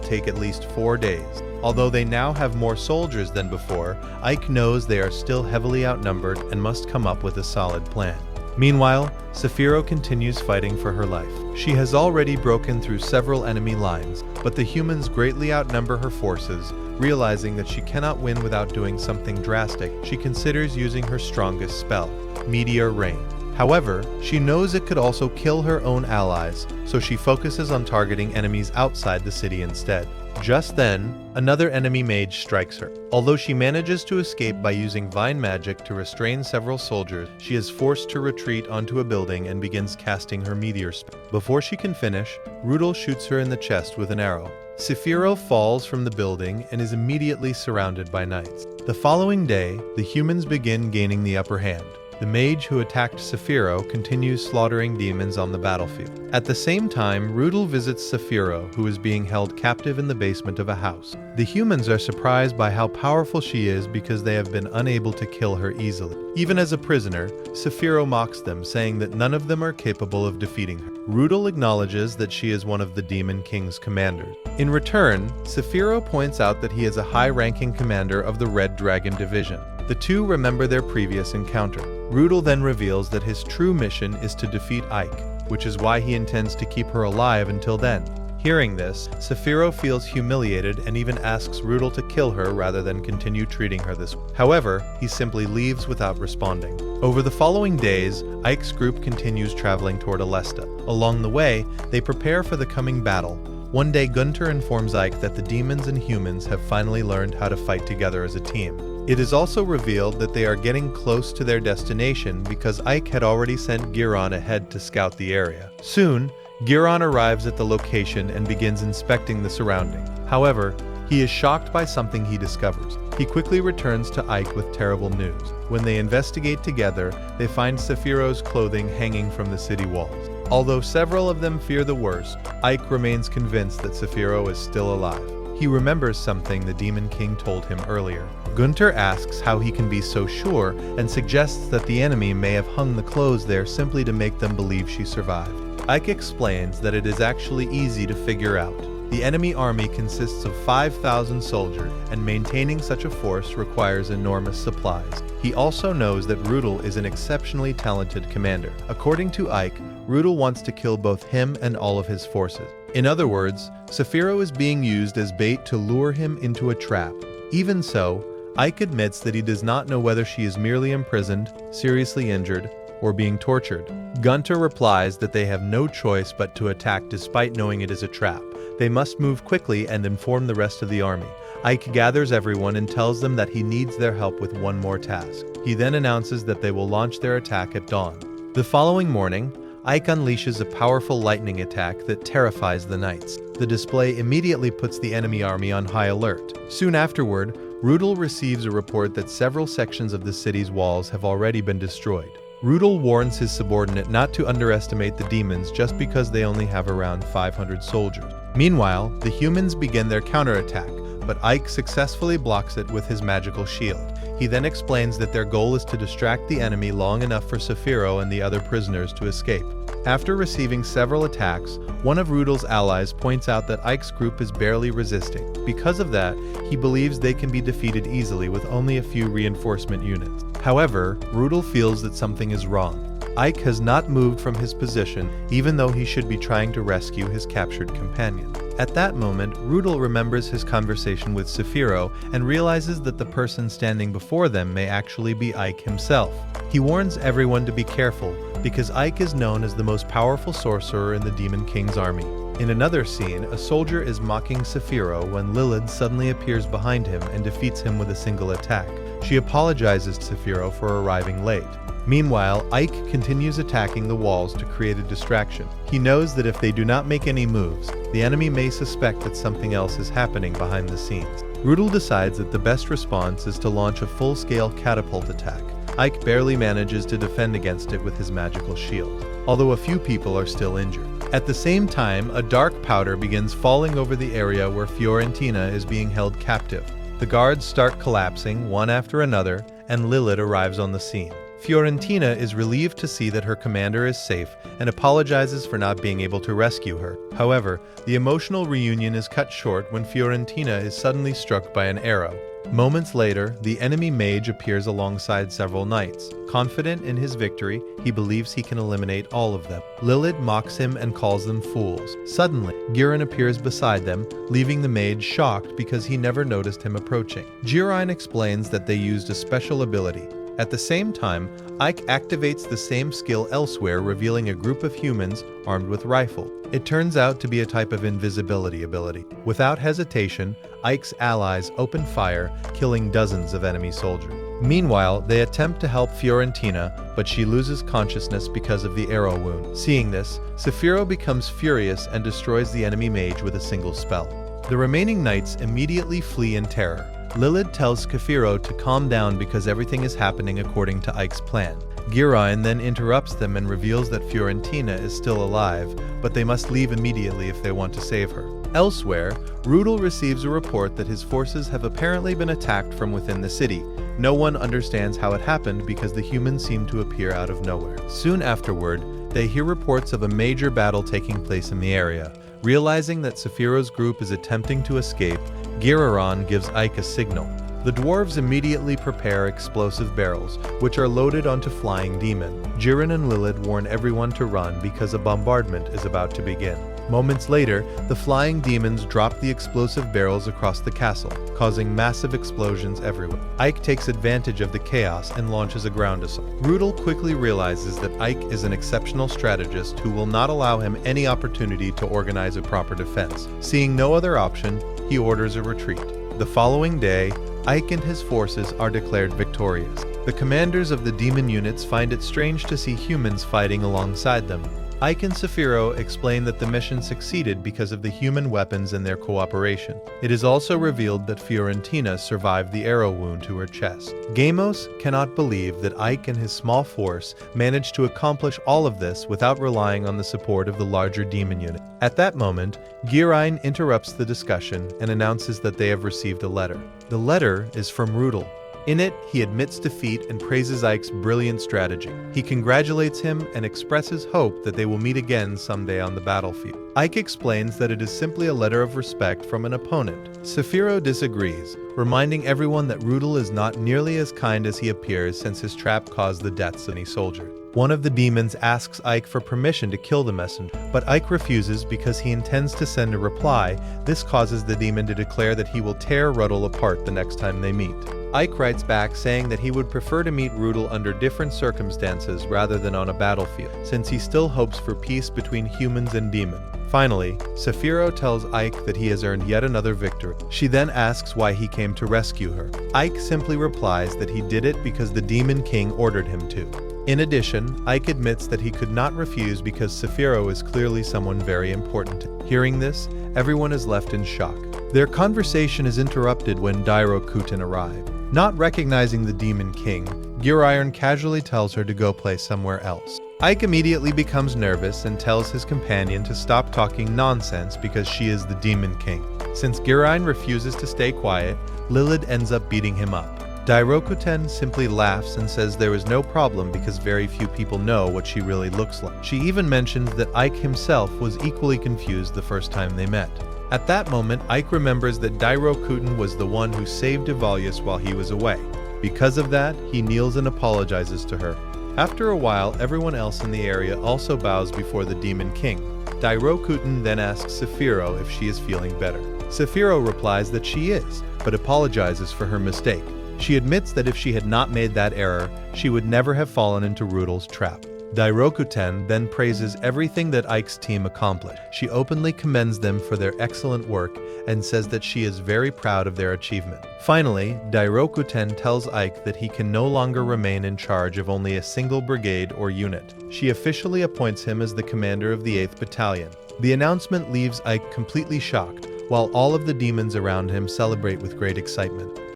take at least 4 days. Although they now have more soldiers than before, Ike knows they are still heavily outnumbered and must come up with a solid plan. Meanwhile, Sephiroth continues fighting for her life. She has already broken through several enemy lines, but the humans greatly outnumber her forces. Realizing that she cannot win without doing something drastic, she considers using her strongest spell, Meteor Rain. However, she knows it could also kill her own allies, so she focuses on targeting enemies outside the city instead. Just then, another enemy mage strikes her. Although she manages to escape by using vine magic to restrain several soldiers, she is forced to retreat onto a building and begins casting her meteor spell. Before she can finish, Rudel shoots her in the chest with an arrow. Sephiroth falls from the building and is immediately surrounded by knights. The following day, the humans begin gaining the upper hand. The mage who attacked Sephiroth continues slaughtering demons on the battlefield. At the same time, Rudel visits Sephiroth, who is being held captive in the basement of a house. The humans are surprised by how powerful she is because they have been unable to kill her easily. Even as a prisoner, Sephiroth mocks them, saying that none of them are capable of defeating her. Rudel acknowledges that she is one of the Demon King's commanders. In return, Sephiroth points out that he is a high-ranking commander of the Red Dragon Division. The two remember their previous encounter. Rudel then reveals that his true mission is to defeat Ike, which is why he intends to keep her alive until then. Hearing this, Sephiroth feels humiliated and even asks Rudel to kill her rather than continue treating her this way. However, he simply leaves without responding. Over the following days, Ike's group continues traveling toward Alesta. Along the way, they prepare for the coming battle. One day, Gunter informs Ike that the demons and humans have finally learned how to fight together as a team. It is also revealed that they are getting close to their destination because Ike had already sent Giron ahead to scout the area. Soon, Giron arrives at the location and begins inspecting the surrounding. However, he is shocked by something he discovers. He quickly returns to Ike with terrible news. When they investigate together, they find Sephiroth's clothing hanging from the city walls. Although several of them fear the worst, Ike remains convinced that Sephiroth is still alive. He remembers something the Demon King told him earlier. Gunter asks how he can be so sure and suggests that the enemy may have hung the clothes there simply to make them believe she survived. Ike explains that it is actually easy to figure out. The enemy army consists of 5,000 soldiers, and maintaining such a force requires enormous supplies. He also knows that Rudel is an exceptionally talented commander. According to Ike, Rudel wants to kill both him and all of his forces. In other words, Sephiroth is being used as bait to lure him into a trap. Even so, Ike admits that he does not know whether she is merely imprisoned, seriously injured, or being tortured. Gunter replies that they have no choice but to attack despite knowing it is a trap. They must move quickly and inform the rest of the army. Ike gathers everyone and tells them that he needs their help with one more task. He then announces that they will launch their attack at dawn. The following morning, Ike unleashes a powerful lightning attack that terrifies the knights. The display immediately puts the enemy army on high alert. Soon afterward, Rudel receives a report that several sections of the city's walls have already been destroyed. Rudel warns his subordinate not to underestimate the demons just because they only have around 500 soldiers. Meanwhile, the humans begin their counterattack, but Ike successfully blocks it with his magical shield. He then explains that their goal is to distract the enemy long enough for Saphiro and the other prisoners to escape. After receiving several attacks, one of Rudel's allies points out that Ike's group is barely resisting. Because of that, he believes they can be defeated easily with only a few reinforcement units. However, Rudel feels that something is wrong. Ike has not moved from his position, even though he should be trying to rescue his captured companion. At that moment, Rudel remembers his conversation with Saphiro and realizes that the person standing before them may actually be Ike himself. He warns everyone to be careful, because Ike is known as the most powerful sorcerer in the Demon King's army. In another scene, a soldier is mocking Saphiro when Lilith suddenly appears behind him and defeats him with a single attack. She apologizes to Saphiro for arriving late. Meanwhile, Ike continues attacking the walls to create a distraction. He knows that if they do not make any moves, the enemy may suspect that something else is happening behind the scenes. Rudel decides that the best response is to launch a full-scale catapult attack. Ike barely manages to defend against it with his magical shield, although a few people are still injured. At the same time, a dark powder begins falling over the area where Fiorentina is being held captive. The guards start collapsing one after another, and Lilith arrives on the scene. Fiorentina is relieved to see that her commander is safe and apologizes for not being able to rescue her. However, the emotional reunion is cut short when Fiorentina is suddenly struck by an arrow. Moments later, the enemy mage appears alongside several knights. Confident in his victory, he believes he can eliminate all of them. Lilith mocks him and calls them fools. Suddenly, Giron appears beside them, leaving the mage shocked because he never noticed him approaching. Giron explains that they used a special ability. At the same time, Ike activates the same skill elsewhere, revealing a group of humans armed with rifle. It turns out to be a type of invisibility ability. Without hesitation, Ike's allies open fire, killing dozens of enemy soldiers. Meanwhile, they attempt to help Fiorentina, but she loses consciousness because of the arrow wound. Seeing this, Saphiro becomes furious and destroys the enemy mage with a single spell. The remaining knights immediately flee in terror. Lilith tells Saphiro to calm down because everything is happening according to Ike's plan. Giron then interrupts them and reveals that Fiorentina is still alive, but they must leave immediately if they want to save her. Elsewhere, Rudel receives a report that his forces have apparently been attacked from within the city. No one understands how it happened because the humans seem to appear out of nowhere. Soon afterward, they hear reports of a major battle taking place in the area. Realizing that Saphiro's group is attempting to escape, Giron gives Ike a signal. The dwarves immediately prepare explosive barrels, which are loaded onto Flying Demon. Giron and Lilith warn everyone to run because a bombardment is about to begin. Moments later, the Flying Demons drop the explosive barrels across the castle, causing massive explosions everywhere. Ike takes advantage of the chaos and launches a ground assault. Rudel quickly realizes that Ike is an exceptional strategist who will not allow him any opportunity to organize a proper defense. Seeing no other option, he orders a retreat. The following day, Ike and his forces are declared victorious. The commanders of the demon units find it strange to see humans fighting alongside them. Ike and Saphiro explain that the mission succeeded because of the human weapons and their cooperation. It is also revealed that Fiorentina survived the arrow wound to her chest. Gamos cannot believe that Ike and his small force managed to accomplish all of this without relying on the support of the larger demon unit. At that moment, Giron interrupts the discussion and announces that they have received a letter. The letter is from Rudel. In it, he admits defeat and praises Ike's brilliant strategy. He congratulates him and expresses hope that they will meet again someday on the battlefield. Ike explains that it is simply a letter of respect from an opponent. Saphiro disagrees, reminding everyone that Rudel is not nearly as kind as he appears since his trap caused the deaths of any soldier. One of the demons asks Ike for permission to kill the messenger, but Ike refuses because he intends to send a reply. This causes the demon to declare that he will tear Rudel apart the next time they meet. Ike writes back saying that he would prefer to meet Rudel under different circumstances rather than on a battlefield, since he still hopes for peace between humans and demons. Finally, Saphiro tells Ike that he has earned yet another victory. She then asks why he came to rescue her. Ike simply replies that he did it because the Demon King ordered him to. In addition, Ike admits that he could not refuse because Saphiro is clearly someone very important. Hearing this, everyone is left in shock. Their conversation is interrupted when Dairo-Kutin arrive. Not recognizing the Demon King, Giron casually tells her to go play somewhere else. Ike immediately becomes nervous and tells his companion to stop talking nonsense because she is the Demon King. Since Girain refuses to stay quiet, Lilith ends up beating him up. Dairokuten simply laughs and says there is no problem because very few people know what she really looks like. She even mentions that Ike himself was equally confused the first time they met. At that moment, Ike remembers that Dairokuten was the one who saved Ivalius while he was away. Because of that, he kneels and apologizes to her. After a while, everyone else in the area also bows before the Demon King. Dairokuten then asks Saphiro if she is feeling better. Saphiro replies that she is, but apologizes for her mistake. She admits that if she had not made that error, she would never have fallen into Rudel's trap. Dairokuten then praises everything that Ike's team accomplished. She openly commends them for their excellent work and says that she is very proud of their achievement. Finally, Dairokuten tells Ike that he can no longer remain in charge of only a single brigade or unit. She officially appoints him as the commander of the 8th Battalion. The announcement leaves Ike completely shocked, while all of the demons around him celebrate with great excitement.